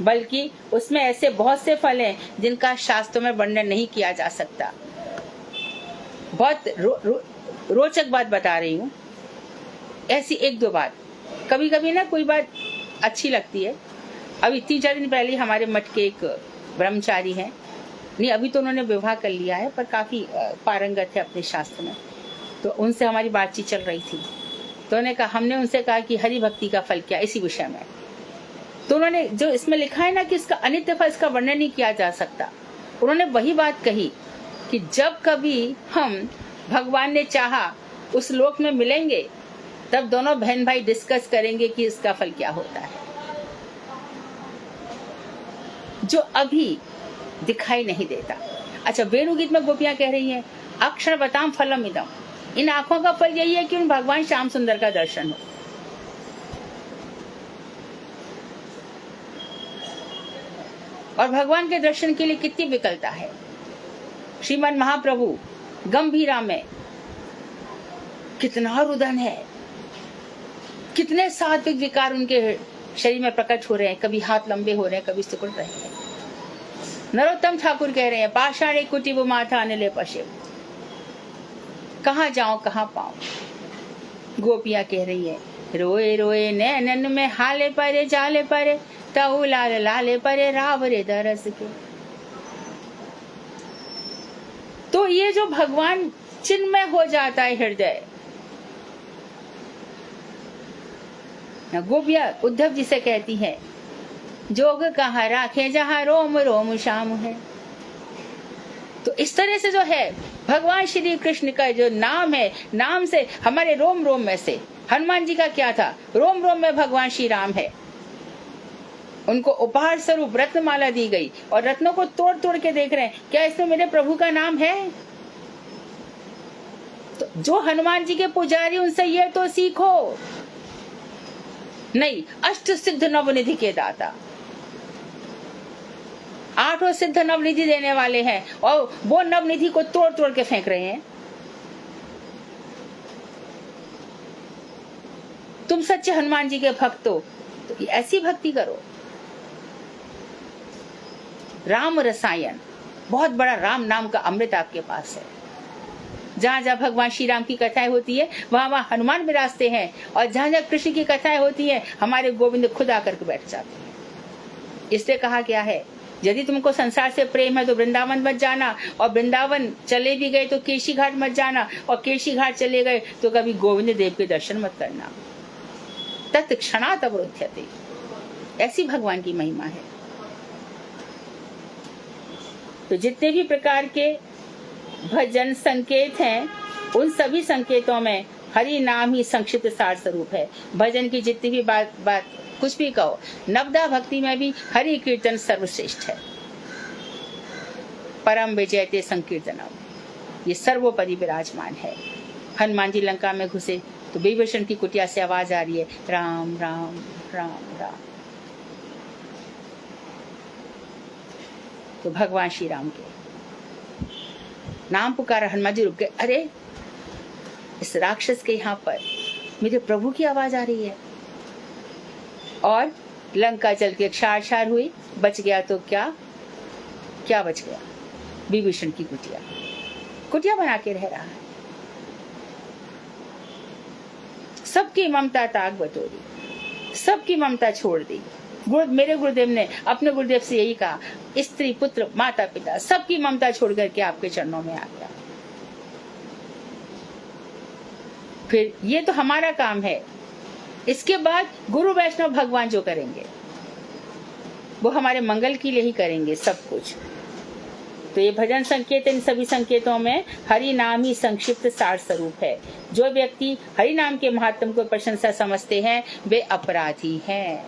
Speaker 1: बल्कि उसमें ऐसे बहुत से फल हैं जिनका शास्त्रों में वर्णन नहीं किया जा सकता। बहुत रोचक बात बता रही हूँ। ऐसी 1-2 बात, कभी कभी ना कोई बात अच्छी लगती है। अभी 3-4 दिन पहले हमारे मठ के एक ब्रह्मचारी हैं, नहीं अभी तो उन्होंने विवाह कर लिया है, पर काफी पारंगत है अपने शास्त्र में। तो उनसे हमारी बातचीत चल रही थी। तो हमने उनसे कहा कि हरि भक्ति का फल क्या, इसी विषय में। तो उन्होंने जो इसमें लिखा है ना कि इसका अनित्य फल, इसका वर्णन नहीं किया जा सकता। उन्होंने वही बात कही कि जब कभी हम भगवान ने चाहा उस लोक में मिलेंगे, तब दोनों बहन भाई डिस्कस करेंगे कि इसका फल क्या होता है, जो अभी दिखाई नहीं देता। अच्छा, वेणुगीत में गोपियां कह रही हैं, अक्षर बताम फलम इदम। इन आंखों का फल यही है कि उन भगवान श्याम सुंदर का दर्शन हो। और भगवान के दर्शन के लिए कितनी विकलता है। श्रीमन महाप्रभु गंभीरा में कितना रुदन है, कितने सात्विक विकार उनके शरीर में प्रकट हो रहे हैं। कभी हाथ लंबे हो रहे हैं, कभी सिकुड़ रहे हैं। नरोत्तम ठाकुर कह रहे हैं, पाषाणे कुटिव माथा अनिले पशे, कहाँ जाऊं कहाँ पाऊं। गोपियां कह रही है, रोए रोए नैनन में हाले परे जाले परे, तऊ लाल लाले परे रावरे दरस के। तो ये जो भगवान चिन्मय हो जाता है हृदय, गोपियां उद्धव जी से कहती है, जोग कहाँ राखे जहाँ रोम रोम श्याम है। तो इस तरह से जो है भगवान श्री कृष्ण का जो नाम है, नाम से हमारे रोम रोम में से, हनुमान जी का क्या था, रोम रोम में भगवान श्री राम है। उनको उपहार स्वरूप रत्नमाला दी गई और रत्नों को तोड़ तोड़ के देख रहे हैं, क्या इसमें मेरे प्रभु का नाम है? तो जो हनुमान जी के पुजारी, उनसे ये तो सीखो। नहीं, अष्ट सिद्ध नवनिधि के दाता, 8 सिद्ध नवनिधि देने वाले हैं और वो नवनिधि को तोड़ तोड़ के फेंक रहे हैं। तुम सच्चे हनुमान जी के भक्त हो तो ऐसी भक्ति करो। राम रसायन, बहुत बड़ा राम नाम का अमृत आपके पास है। जहां जहां भगवान श्री राम की कथाएं होती है वहां वहां हनुमान विराजते हैं, और जहां जहां कृष्ण की कथाएं होती है हमारे गोविंद खुद आकर के बैठ जाते हैं। इसलिए कहा गया है, यदि तुमको संसार से प्रेम है तो वृंदावन मत जाना, और वृंदावन चले भी गए तो केशी घाट मत जाना, और केशी घाट चले गए तो कभी गोविंद देव के दर्शन मत करना। तत्क्षणात् अवरुध्यते, ऐसी भगवान की महिमा है। तो जितने भी प्रकार के भजन संकेत हैं, उन सभी संकेतों में हरि नाम ही संक्षिप्त सार स्वरूप है। भजन की जितनी भी बात कुछ भी कहो, नवदा भक्ति में भी हरि कीर्तन सर्वश्रेष्ठ है। परम विजयते संकीर्तनम, ये सर्वोपरि विराजमान है। हनुमान जी लंका में घुसे तो विभीषण की कुटिया से आवाज आ रही है, राम राम राम राम। तो भगवान श्री राम के नाम पुकारा, हनुमान जी रुक गए। अरे, इस राक्षस के यहाँ पर मेरे प्रभु की आवाज आ रही है। और लंका चल के क्षार हुई, बच गया तो क्या बच गया? विभीषण की कुटिया बना के रह रहा है। सबकी ममता ताक बटोरी, सबकी ममता छोड़ दी। मेरे गुरुदेव ने अपने गुरुदेव से यही कहा, स्त्री पुत्र माता पिता सबकी ममता छोड़ करके आपके चरणों में आ गया। फिर ये तो हमारा काम है। इसके बाद गुरु वैष्णव भगवान जो करेंगे वो हमारे मंगल के लिए ही करेंगे सब कुछ। तो ये भजन संकेत, इन सभी संकेतों में हरि नाम ही संक्षिप्त सार स्वरूप है। जो व्यक्ति हरि नाम के महात्म को प्रशंसा समझते हैं वे अपराधी हैं।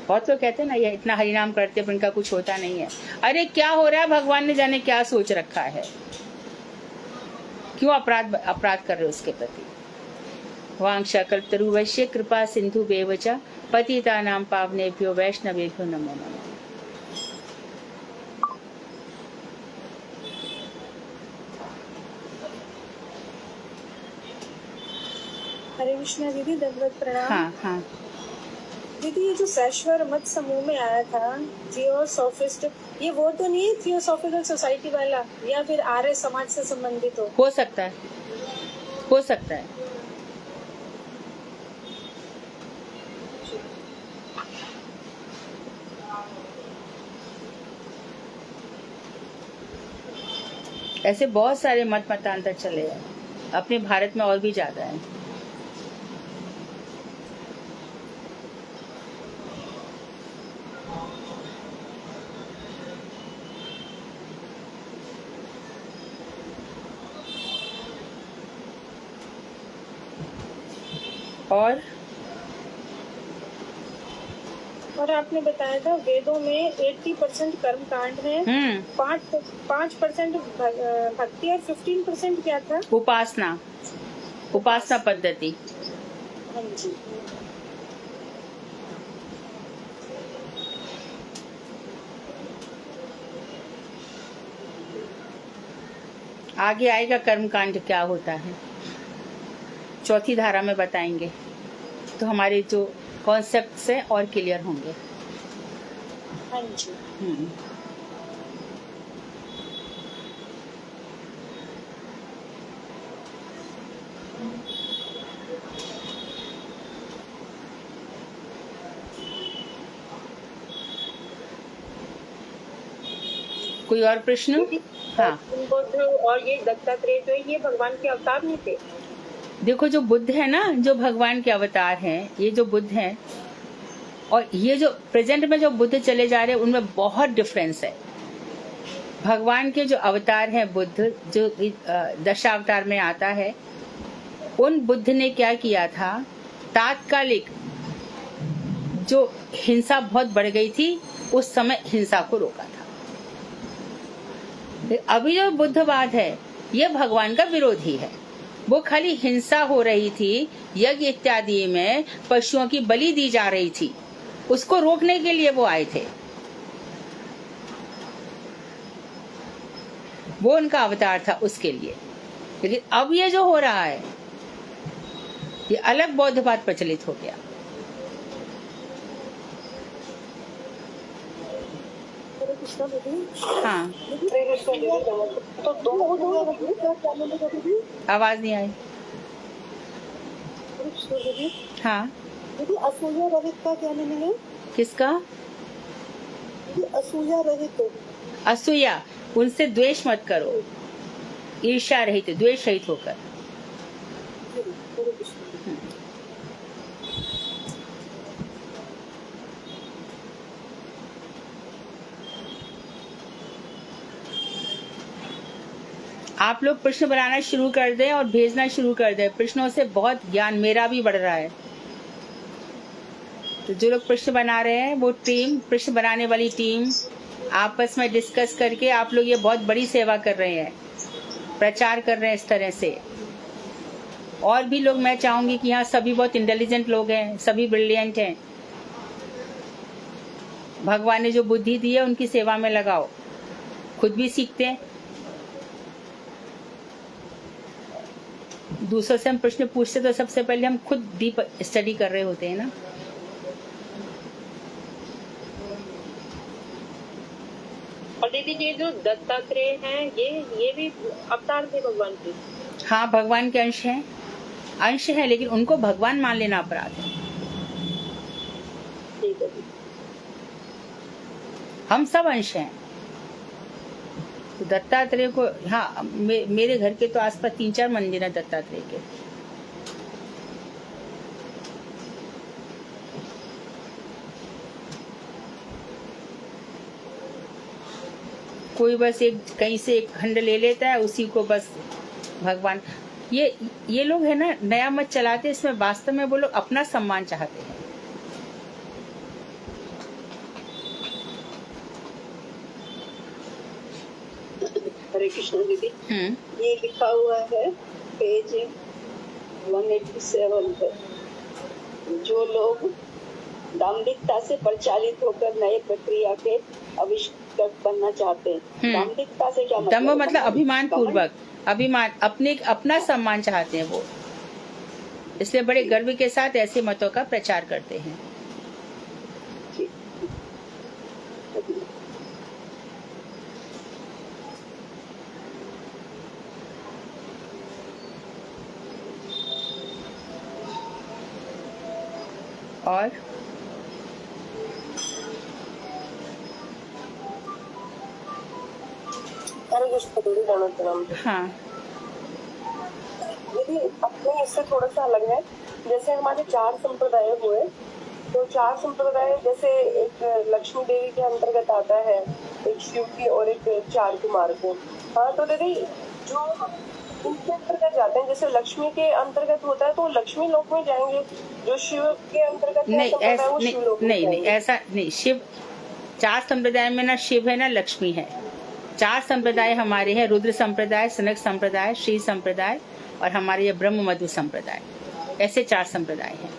Speaker 1: बहुत लोग कहते हैं ना, ये इतना हरि नाम करते पर इनका कुछ होता नहीं है। अरे क्या हो रहा है? भगवान ने जाने क्या सोच रखा है, क्यों अपराध कर रहे हो उसके प्रति। वांछा कल्पतरुवश्य कृपा सिंधु बेवचा पतितानां पावनेभ्यो वैष्णवेभ्यो नमो नमः।
Speaker 2: हरे कृष्णा दीदी, दंडवत प्रणाम।
Speaker 1: हाँ
Speaker 2: दीदी, ये जो सैश्वर मत समूह में आया था थियोसॉफिस्ट, ये वो तो नहीं है थियोसॉफिकल सोसाइटी वाला, या फिर आर्य समाज से संबंधित हो
Speaker 1: सकता है। ऐसे बहुत सारे मतांतर चले हैं अपने भारत में, और भी ज्यादा है।
Speaker 2: और आपने बताया था वेदों में 80% कर्म कांड है, 5% भक्ति और 15% क्या था?
Speaker 1: उपासना पद्धति।
Speaker 2: हाँ जी।
Speaker 1: आगे आएगा कर्म कांड क्या होता है, चौथी धारा में बताएंगे, तो हमारे जो कॉन्सेप्ट्स हैं और क्लियर होंगे।
Speaker 2: हाँ जी।
Speaker 1: कोई और प्रश्न? हाँ,
Speaker 2: बुद्ध और ये दत्तात्रेय जो ये भगवान के अवतार नहीं थे?
Speaker 1: देखो, जो बुद्ध है ना, जो भगवान के अवतार हैं, ये जो बुद्ध हैं और ये जो प्रेजेंट में जो बुद्ध चले जा रहे हैं, उनमें बहुत डिफरेंस है। भगवान के जो अवतार हैं बुद्ध, जो दशावतार में आता है, उन बुद्ध ने क्या किया था, तात्कालिक जो हिंसा बहुत बढ़ गई थी उस समय हिंसा को रोका था। अभी जो बुद्धवाद है ये भगवान का विरोधी है। वो खाली हिंसा हो रही थी, यज्ञ इत्यादि में पशुओं की बलि दी जा रही थी, उसको रोकने के लिए वो आए थे। वो उनका अवतार था उसके लिए। लेकिन अब ये जो हो रहा है ये अलग बौद्धवाद प्रचलित हो गया। हाँ,
Speaker 2: तो दो
Speaker 1: आवाज नहीं आई। हाँ,
Speaker 2: असूया रहित का क्या मीनिंग है?
Speaker 1: किसका?
Speaker 2: असूया रहित।
Speaker 1: असूया, उनसे द्वेष मत करो, ईर्ष्या रहित, द्वेष रहित होकर। आप लोग प्रश्न बनाना शुरू कर दें और भेजना शुरू कर दें। प्रश्नों से बहुत ज्ञान मेरा भी बढ़ रहा है। तो जो लोग प्रश्न बना रहे हैं वो टीम, प्रश्न बनाने वाली टीम आपस में डिस्कस करके आप लोग ये बहुत बड़ी सेवा कर रहे हैं, प्रचार कर रहे हैं इस तरह से। और भी लोग, मैं चाहूंगी कि यहाँ सभी बहुत इंटेलिजेंट लोग हैं, सभी ब्रिलियंट हैं। भगवान ने जो बुद्धि दी है उनकी सेवा में लगाओ, खुद भी सीखते हैं। दूसरों से हम प्रश्न पूछते तो सबसे पहले हम खुद डीप स्टडी कर रहे होते हैं ना।
Speaker 2: और दीदी ये जो दत्तात्रेय हैं ये भी अवतार थे भगवान के?
Speaker 1: हाँ, भगवान के अंश है, लेकिन उनको भगवान मान लेना अपराध है।
Speaker 2: ठीक है।
Speaker 1: हम सब अंश हैं। तो दत्तात्रेय को, हाँ, मेरे घर के तो आसपास 3-4 मंदिर हैं दत्तात्रेय के। कोई बस एक कहीं से एक खंड ले लेता है, उसी को बस भगवान। ये लोग है ना, नया मत चलाते, इसमें वास्तव में वो लोग अपना सम्मान चाहते हैं।
Speaker 2: हरे कृष्ण दीदी। ये लिखा हुआ है पेज 187 पर, जो लोग दाम्भिकता से परिचालित होकर नए प्रक्रिया के आविष्कार बनना चाहते हैं। दाम्भिकता से क्या मतलब?
Speaker 1: दम्भ मतलब अभिमान पूर्वक, अभिमान, अपना सम्मान चाहते हैं वो, इसलिए बड़े गर्व के साथ ऐसे मतों का प्रचार करते हैं। और हाँ,
Speaker 2: यदि अपने इससे थोड़ा सा अलग है, जैसे हमारे 4 संप्रदाय हुए, तो 4 संप्रदाय जैसे एक लक्ष्मी देवी के अंतर्गत आता है, एक शिव की और एक 4 कुमार को। हाँ, तो दीदी जो इनके अंतर्गत जाते हैं, जैसे लक्ष्मी के अंतर्गत होता है तो लक्ष्मी लोक में जाएंगे, जो शिव के अंतर्गत
Speaker 1: नहीं, ऐसा नहीं। शिव 4 संप्रदाय में ना शिव है ना लक्ष्मी है। 4 संप्रदाय हमारे हैं, रुद्र संप्रदाय, सनक संप्रदाय, श्री संप्रदाय और हमारे ये ब्रह्म मधु संप्रदाय, ऐसे 4 संप्रदाय हैं।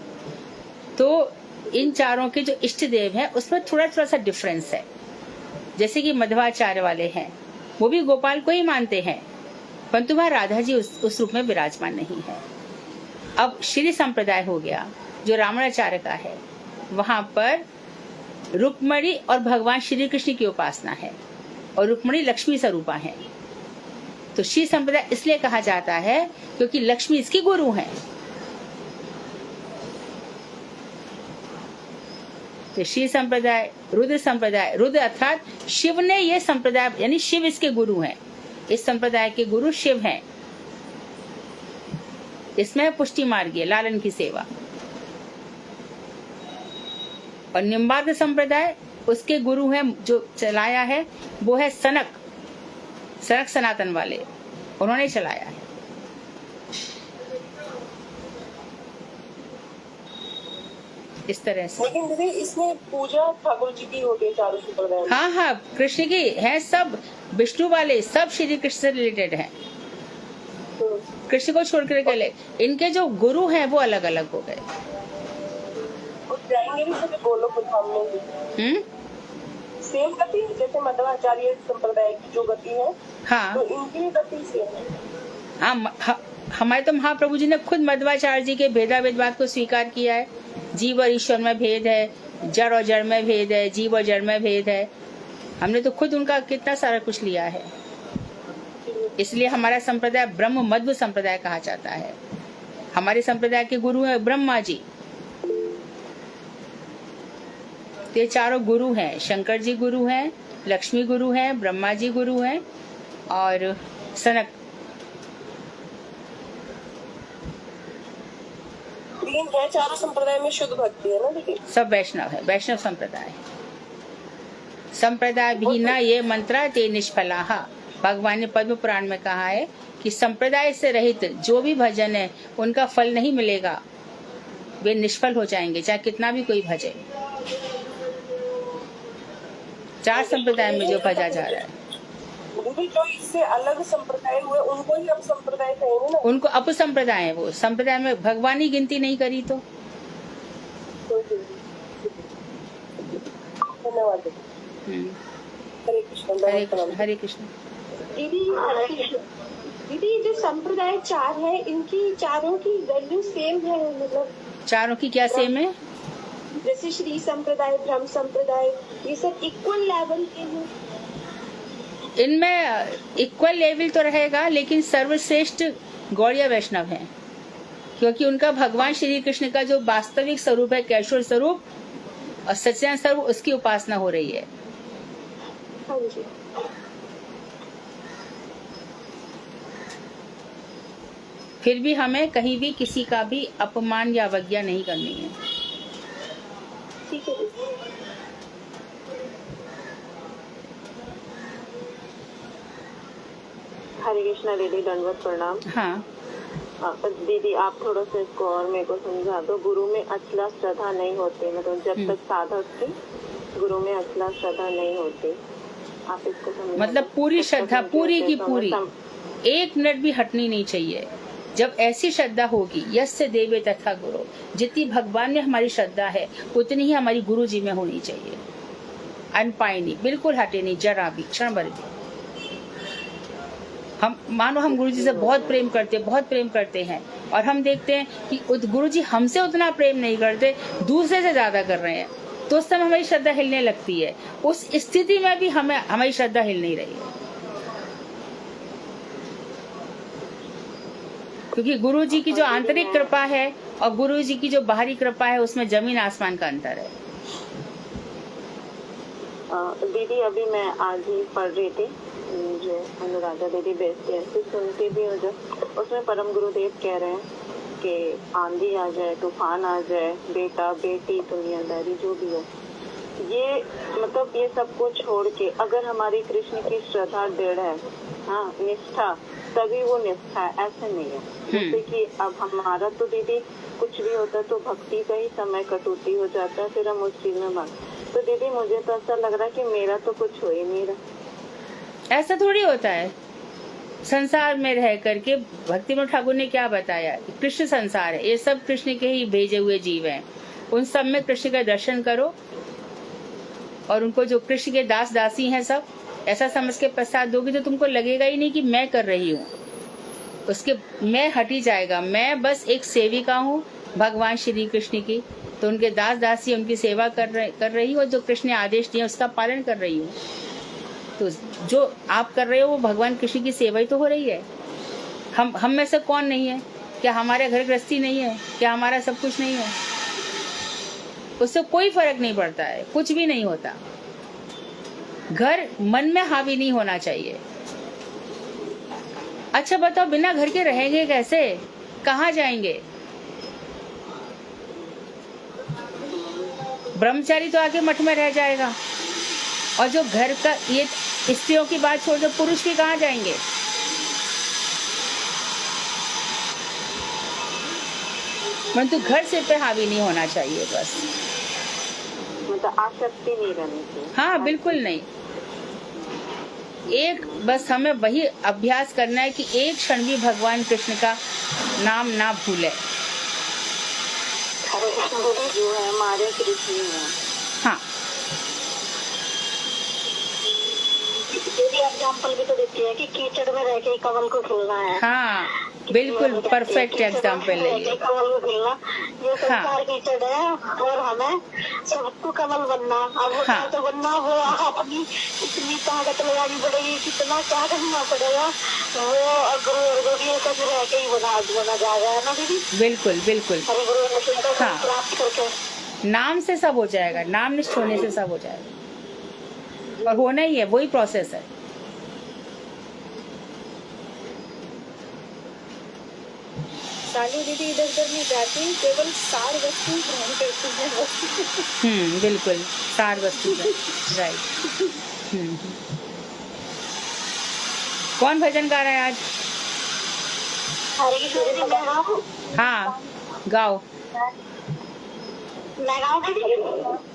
Speaker 1: तो इन चारों के जो इष्ट देव हैं उसमें थोड़ा सा डिफरेंस है। जैसे कि मध्वाचार्य वाले हैं, वो भी गोपाल को ही मानते हैं, परंतु वह राधा जी उस रूप में विराजमान नहीं है। अब श्री संप्रदाय हो गया जो रामाचार्य का है, वहां पर रुक्मणी और भगवान श्री कृष्ण की उपासना है और रुक्मणी लक्ष्मी स्वरूपा है। तो श्री संप्रदाय इसलिए कहा जाता है क्योंकि लक्ष्मी इसकी गुरु है। तो श्री संप्रदाय, रुद्र संप्रदाय, रुद्र अर्थात शिव ने ये संप्रदाय, यानी शिव इसके गुरु हैं। इस संप्रदाय के गुरु शिव हैं। इसमें पुष्टि मार्गीय लालन की सेवा। और निम्बार्क संप्रदाय, उसके गुरु हैं जो चलाया है वो है सनक सनातन वाले, उन्होंने चलाया है। इस तरह से।
Speaker 2: लेकिन दीदी इसमें पूजा ठाकुर जी की होती है चारों संप्रदाय में।
Speaker 1: हाँ हाँ, कृष्ण की है, सब विष्णु वाले सब श्री कृष्ण से रिलेटेड हैं। कृष्ण को छोड़ कर के इनके जो गुरु हैं वो अलग अलग हो गए।
Speaker 2: और जाएंगे भी सभी गोलोक धाम में ही। सेम गति है जैसे मध्वाचार्य संप्रदाय की जो गति है,
Speaker 1: हाँ
Speaker 2: तो इनकी भी गति सेम है।
Speaker 1: हाँ, हमारे तो महाप्रभु जी ने खुद मध्वाचार्य जी के भेदाभेद को स्वीकार किया है। जीव और ईश्वर में भेद है, जड़ और जड़ में भेद है, जीव और जड़ में भेद है। हमने तो खुद उनका कितना सारा कुछ लिया है। इसलिए हमारा संप्रदाय ब्रह्म मध्व संप्रदाय कहा जाता है। हमारे संप्रदाय के गुरु है ब्रह्मा जी। ये चारों गुरु हैं, शंकर जी गुरु हैं, लक्ष्मी गुरु हैं, ब्रह्मा जी गुरु हैं और सनक।
Speaker 2: तीन है चारों संप्रदाय में शुद्ध भक्ति है ना दीदी।
Speaker 1: सब वैष्णव है, वैष्णव संप्रदाय। संप्रदाय भी न ये मंत्रा ते निष्फलाहा। भगवान ने पद्म पुराण में कहा है कि संप्रदाय से रहित जो भी भजन है उनका फल नहीं मिलेगा, वे निष्फल हो जाएंगे, चाहे कितना भी कोई भजे। चार संप्रदाय में जो भजा जा रहा है,
Speaker 2: दीदी जो इससे अलग संप्रदाय हुए उनको ही अब संप्रदाय कहेंगे ना। उनको
Speaker 1: अपसंप्रदाय है। वो संप्रदाय में भगवान ही गिनती नहीं करी तो।
Speaker 2: धन्यवाद। हरे कृष्ण।
Speaker 1: हरे कृष्ण।
Speaker 3: दीदी जो संप्रदाय चार है, इनकी चारों की वैल्यू सेम है? मतलब
Speaker 1: चारों की क्या सेम है?
Speaker 3: जैसे श्री संप्रदाय, ब्रह्म संप्रदाय, ये सब इक्वल लेवल के हैं?
Speaker 1: इनमें इक्वल लेवल तो रहेगा, लेकिन सर्वश्रेष्ठ गौड़िया वैष्णव हैं, क्योंकि उनका भगवान श्री कृष्ण का जो वास्तविक स्वरूप है, कैशोर स्वरूप और सच्चिदानंद स्वरूप, उसकी उपासना हो रही है।
Speaker 3: हाँ जी।
Speaker 1: फिर भी हमें कहीं भी किसी का भी अपमान या अवज्ञा नहीं करनी है।
Speaker 3: ठीक है दीदी।
Speaker 4: हरे कृष्णा दीदी, दंडवत प्रणाम।
Speaker 1: हाँ
Speaker 4: दीदी आप थोड़ा सा इसको और मेरे को समझा दो। गुरु में अचला श्रद्धा नहीं होती, मतलब जब तक साधक की गुरु में अचला श्रद्धा नहीं होती, आप इसको समझा।
Speaker 1: मतलब पूरी श्रद्धा, पूरी की पूरी, एक मिनट भी हटनी नहीं चाहिए। जब ऐसी श्रद्धा होगी, यस्य देवे तथा गुरु, जितनी भगवान में हमारी श्रद्धा है उतनी ही हमारी गुरु जी में होनी चाहिए। अनपायनी, बिल्कुल हटे नहीं, जरा भी, क्षण भर भी। हम मानो हम गुरु जी से बहुत प्रेम करते हैं और हम देखते हैं कि गुरु जी हमसे उतना प्रेम नहीं करते, दूसरे से ज्यादा कर रहे हैं, तो उस समय हमारी श्रद्धा हिलने लगती है। उस स्थिति में भी हमारी श्रद्धा हिल नहीं रही है, क्योंकि गुरु जी की जो आंतरिक कृपा है और गुरु जी की जो बाहरी कृपा है, उसमें जमीन आसमान का अंतर है।
Speaker 4: दीदी अभी मैं आज ही पढ़ रही थी जो अनुराधा दीदी बेचती है, सुनती भी हूँ, जो उसमें परम गुरुदेव कह रहे हैं कि आंधी आ जाए, तूफान आ जाए, बेटा बेटी दुनियादारी जो भी हो, ये मतलब ये सब को छोड़ के अगर हमारी कृष्ण की श्रद्धा दृढ़ है, हाँ निष्ठा, तभी वो निष्ठा है, ऐसे नहीं है। जैसे कि अब हमारा तो दीदी कुछ भी होता है तो भक्ति का ही समय कटौती हो जाता है, फिर हम उस चीज में भाग। तो दीदी मुझे तो ऐसा लग रहा है कि मेरा तो कुछ हो ही नहीं रहा।
Speaker 1: ऐसा थोड़ी होता है। संसार में रह करके भक्तिविनोद ठाकुर ने क्या बताया, कृष्ण संसार है, ये सब कृष्ण के ही भेजे हुए जीव हैं। उन सब में कृष्ण का दर्शन करो और उनको जो कृष्ण के दास दासी हैं सब, ऐसा समझ के प्रसाद दोगे तो तुमको लगेगा ही नहीं कि मैं कर रही हूँ, उसके मैं हट ही जाएगा। मैं बस एक सेविका हूँ भगवान श्री कृष्ण की, तो उनके दास दासी उनकी सेवा कर रही हूँ, जो कृष्ण ने आदेश दिए उसका पालन कर रही हूँ। तो जो आप कर रहे हो वो भगवान कृष्ण की सेवा ही तो हो रही है। हम में से कौन नहीं है? क्या हमारे घर गृहस्थी नहीं है? क्या हमारा सब कुछ नहीं है? उससे कोई फर्क नहीं पड़ता है, कुछ भी नहीं होता। घर मन में हावी नहीं होना चाहिए। अच्छा बताओ, बिना घर के रहेंगे कैसे? कहाँ जाएंगे? ब्रह्मचारी तो आके मठ में रह जाएगा, और जो घर का, ये स्त्रियों की बात छोड़ दो, पुरुष भी कहाँ जाएंगे? परंतु घर सिर पे हावी नहीं होना चाहिए बस।
Speaker 4: मतलब आसक्ति नहीं रहनी चाहिए।
Speaker 1: हाँ बिल्कुल नहीं। एक बस हमें वही अभ्यास करना है कि एक क्षण भी भगवान कृष्ण का नाम ना भूले।
Speaker 4: हरे कृष्ण दीदी जो है हमारे कृष्ण है।
Speaker 1: हाँ
Speaker 3: दीदी एग्जाम्पल भी तो देती है कि कीचड़ में रह के कमल को खिलना है।
Speaker 1: हाँ बिल्कुल परफेक्ट एग्जाम्पल है ये।
Speaker 3: कमल को खिलना, ये संसार कीचड़ है और हमें सबको कमल बनना। अब वो
Speaker 1: हाँ।
Speaker 3: तो बनना हो, अपनी इतनी ताकत लगानी पड़ेगी, कितना क्या करना पड़ेगा, वो गुरु रह के ही बना जाएगा, है ना दीदी?
Speaker 1: बिल्कुल बिल्कुल।
Speaker 3: हरे गुरु को
Speaker 1: हाँ।
Speaker 3: प्राप्त करके
Speaker 1: नाम से सब हो जाएगा, नाम निष्ठ होने से सब हो जाएगा, और होना ही है, वही प्रोसेस है।
Speaker 3: सालू दीदी इधर उधर नहीं जाती, केवल सार वस्तु ग्रहण करती है।
Speaker 1: बिल्कुल सार वस्तु राइट। कौन भजन गा रहा है आज?
Speaker 3: हरे कृष्ण दीदी मैं गाऊं?
Speaker 1: हाँ गाओ
Speaker 3: मैं गाऊं दीदी?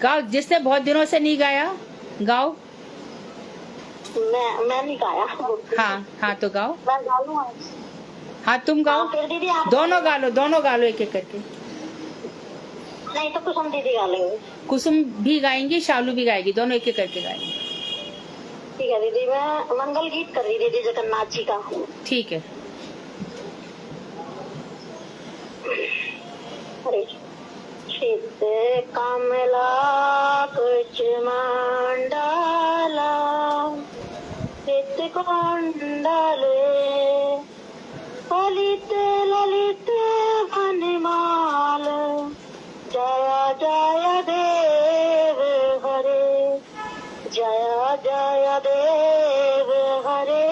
Speaker 1: गाओ, जिसने बहुत दिनों से नहीं गाया गाओ।
Speaker 3: मैं नहीं गाया।
Speaker 1: हाँ हाँ तो गाओ।
Speaker 3: मैं गा लूं आज?
Speaker 1: हाँ तुम गाओ,
Speaker 3: फिर दीदी आप
Speaker 1: दोनों गा लो एक एक करके।
Speaker 3: नहीं तो कुसुम दीदी गा लेंगे।
Speaker 1: कुसुम भी गाएंगी, शालू भी गाएगी, दोनों एक एक करके गाएंगे।
Speaker 3: ठीक है दीदी, मैं मंगल गीत कर रही दीदी जगन्नाथ जी का।
Speaker 1: ठीक है।
Speaker 3: हरे चित कमला कुच मंडला चित कुंडले ललित ललित वनमाल जय जय देव हरे जय जय देव हरे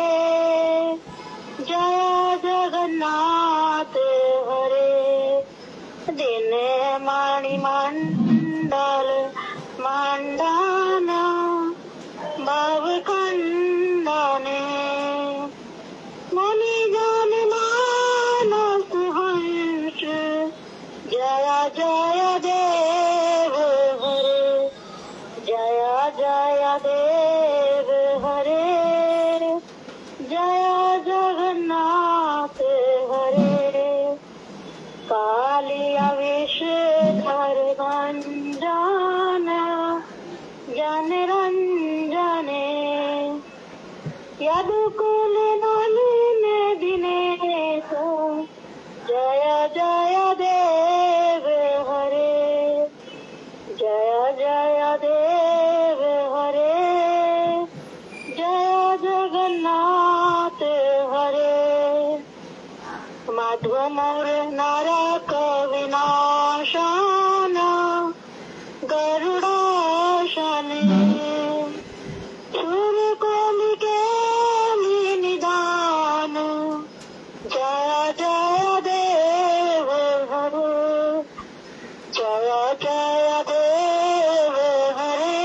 Speaker 3: जय जगन्नाथ हरे दिन मणि मंडल मंडाना भव खंडने मुनि जन मानस हंस जय जय देव हरे जय जय देव हरे जय जगन्नाथ हरे काली अविषधर भंजन जन रंजने यदुकुल नलिन दिनेश जय जय देव हरे जय जय देव हरे जय जगन्नाथ हरे माधव मोर नरक विनाशान गरुड़ाशन सूर्य कोलिके निदान जय जय देव हरे जय जय देव हरे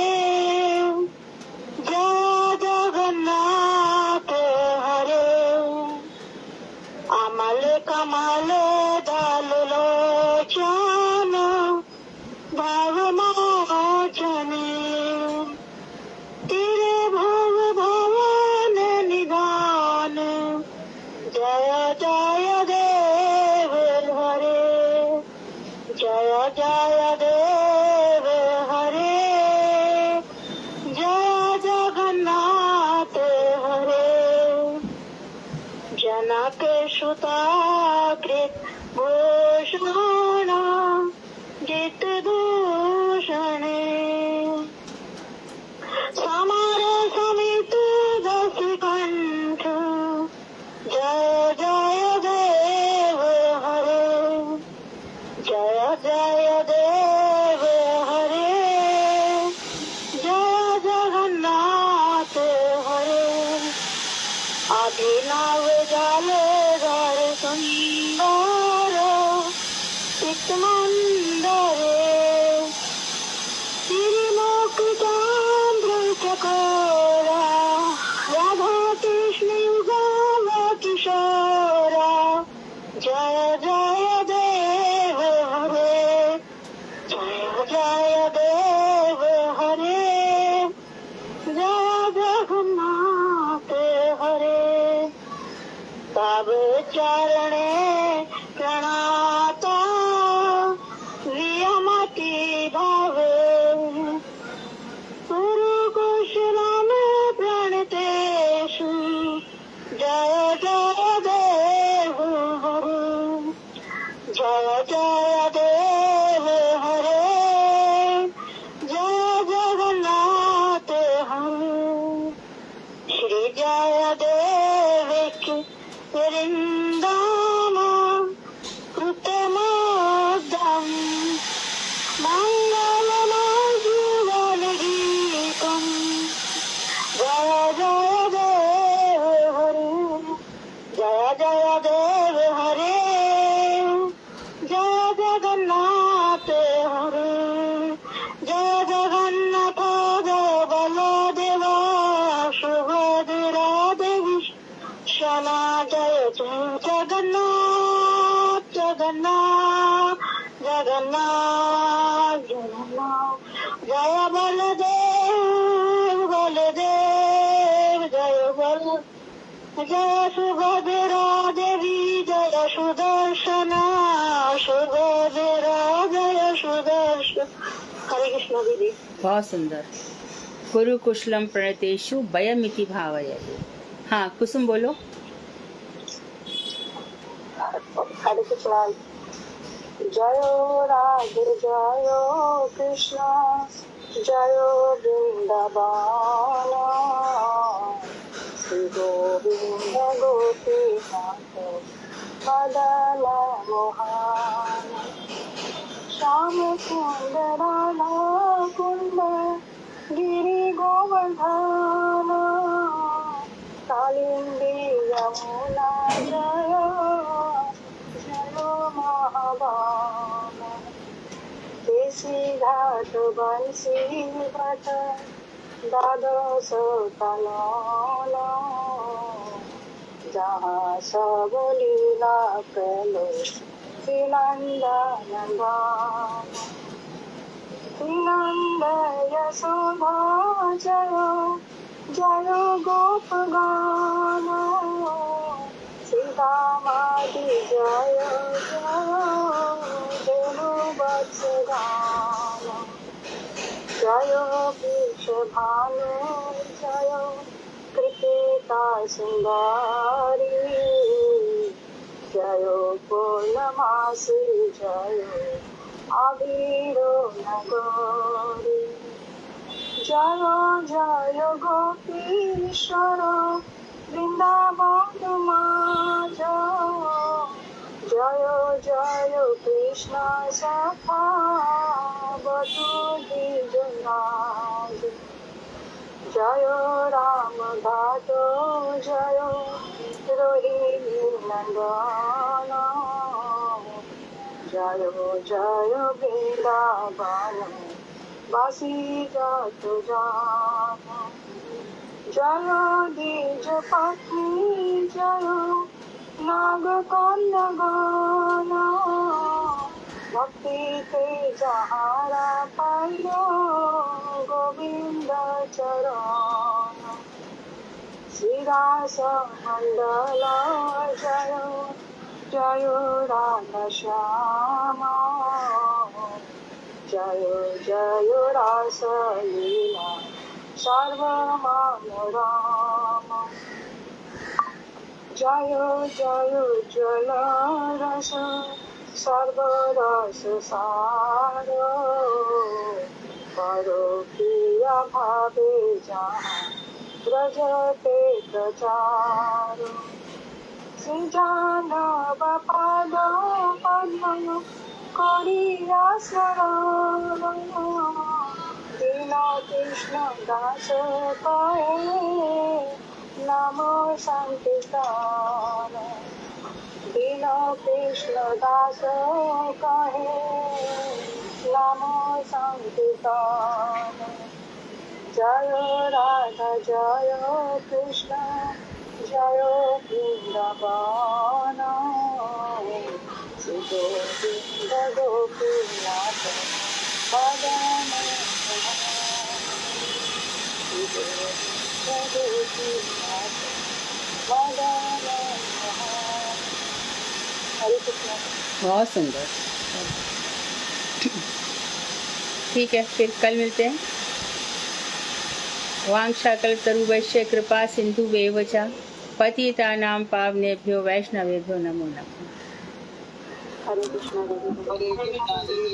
Speaker 3: जय जगन्नाथ हरे अमल कमल दल लोचन भव मोचने तेरे भव भवन निधान जय जय देव हरे जय जय देव हरे जय जगन्नाथ हरे जनक सुता कृत भूषण जित दूषण समर समित दस कंठ जय जय देव हरे जय जय देव हरे जय जगन्नाथ हरे अभिनव जल धर सुंदर चित मंदरे श्रीमुख चंद्र चकोरा राधा कृष्ण युगल किशोरा जय जय देव जय जय देव हरे, जय जगन्नाथ हरे। तब चरणे प्रणाता वियमति भावे, कुरुकुशलम प्रणतेषु जय जय देव हरे। जय जय देव हरे, जय जगन्नाथ हरे। श्री जय देव वृंदावन कृतमोदम मंगलमय जीवन गीतम। जय जय देव हरे, जय जय देव हरे, जय जगन्नाथ हरे। जय जगन्नाथ जय बलदेवा, सुभद्रा देवी क्षमा। जय जय जगन्नाथ जगन्नाथ जगन्नाथ जगन्नाथ। जय बलदेव बलदेव जय बल। जय सुभद्रा देवी जय सुदर्शना, सुभद्रा जय सुदर्शन। हरे कृष्ण दीदी।
Speaker 1: बहुत सुंदर। कुरु कुशलम प्रणतेषु भयमिति भावयते। हाँ कुसुम बोलो।
Speaker 2: हरे कृष्णा। जयो राधे जयो कृष्ण, जयो वृंदावन, श्री गोविंद गोपीनाथ मदन मोहन। श्याम सुंदर राधा कुंड गिरि गोवर्धन, कालिंदी यमुना जय जय महाभान। देसी घाट बंसी भट द्वादश कनन, जहाँ सब लीला कलो नंदन नंद यशोदा जय जय गोप गान, सीता माती जय जय देनु वत्स गान। जय वृक्ष भानु जय कृतिका सुंदरी, जय पूर्णमासी जय आविरो नगरी। जय जय गोपीश्वर वृंदावन माज, जय जय कृष्ण सखा बधु द्विजनाज। जय राम घाटो जय रोहिणी नंदन, जय जय वृंदावन वासी जत जान। जय द्विज पत्नी जय नाग कन्या गान, भक्ति के जहारा पाइयो गोविंद चरण। श्रीरास मंडल जय जय राधा श्याम, जय जय रास लीला सर्वमनोरम। जय जय जल रस सर्वरस सार, करो प्रिय भावे जहाँ ब्रजते प्रचार। श्री जानव पद पद्म करिया शरण, दीन कृष्ण दास कहे नमो संकीर्तन। दीन कृष्ण दास कहे नमो संकीर्तन। जय राधा जय कृष्ण जय वृंदावन, श्री गोविंद गोपीनाथ हरे कृष्णा।
Speaker 1: बहुत सुंदर। ठीक है, फिर कल मिलते हैं। वांछाकल्पतरुभ्यश्च कृपा सिन्धुभ्येव च पतितानां पावनेभ्यो वैष्णवेभ्यो नमो नमः।
Speaker 4: हरे कृष्णा दीदी।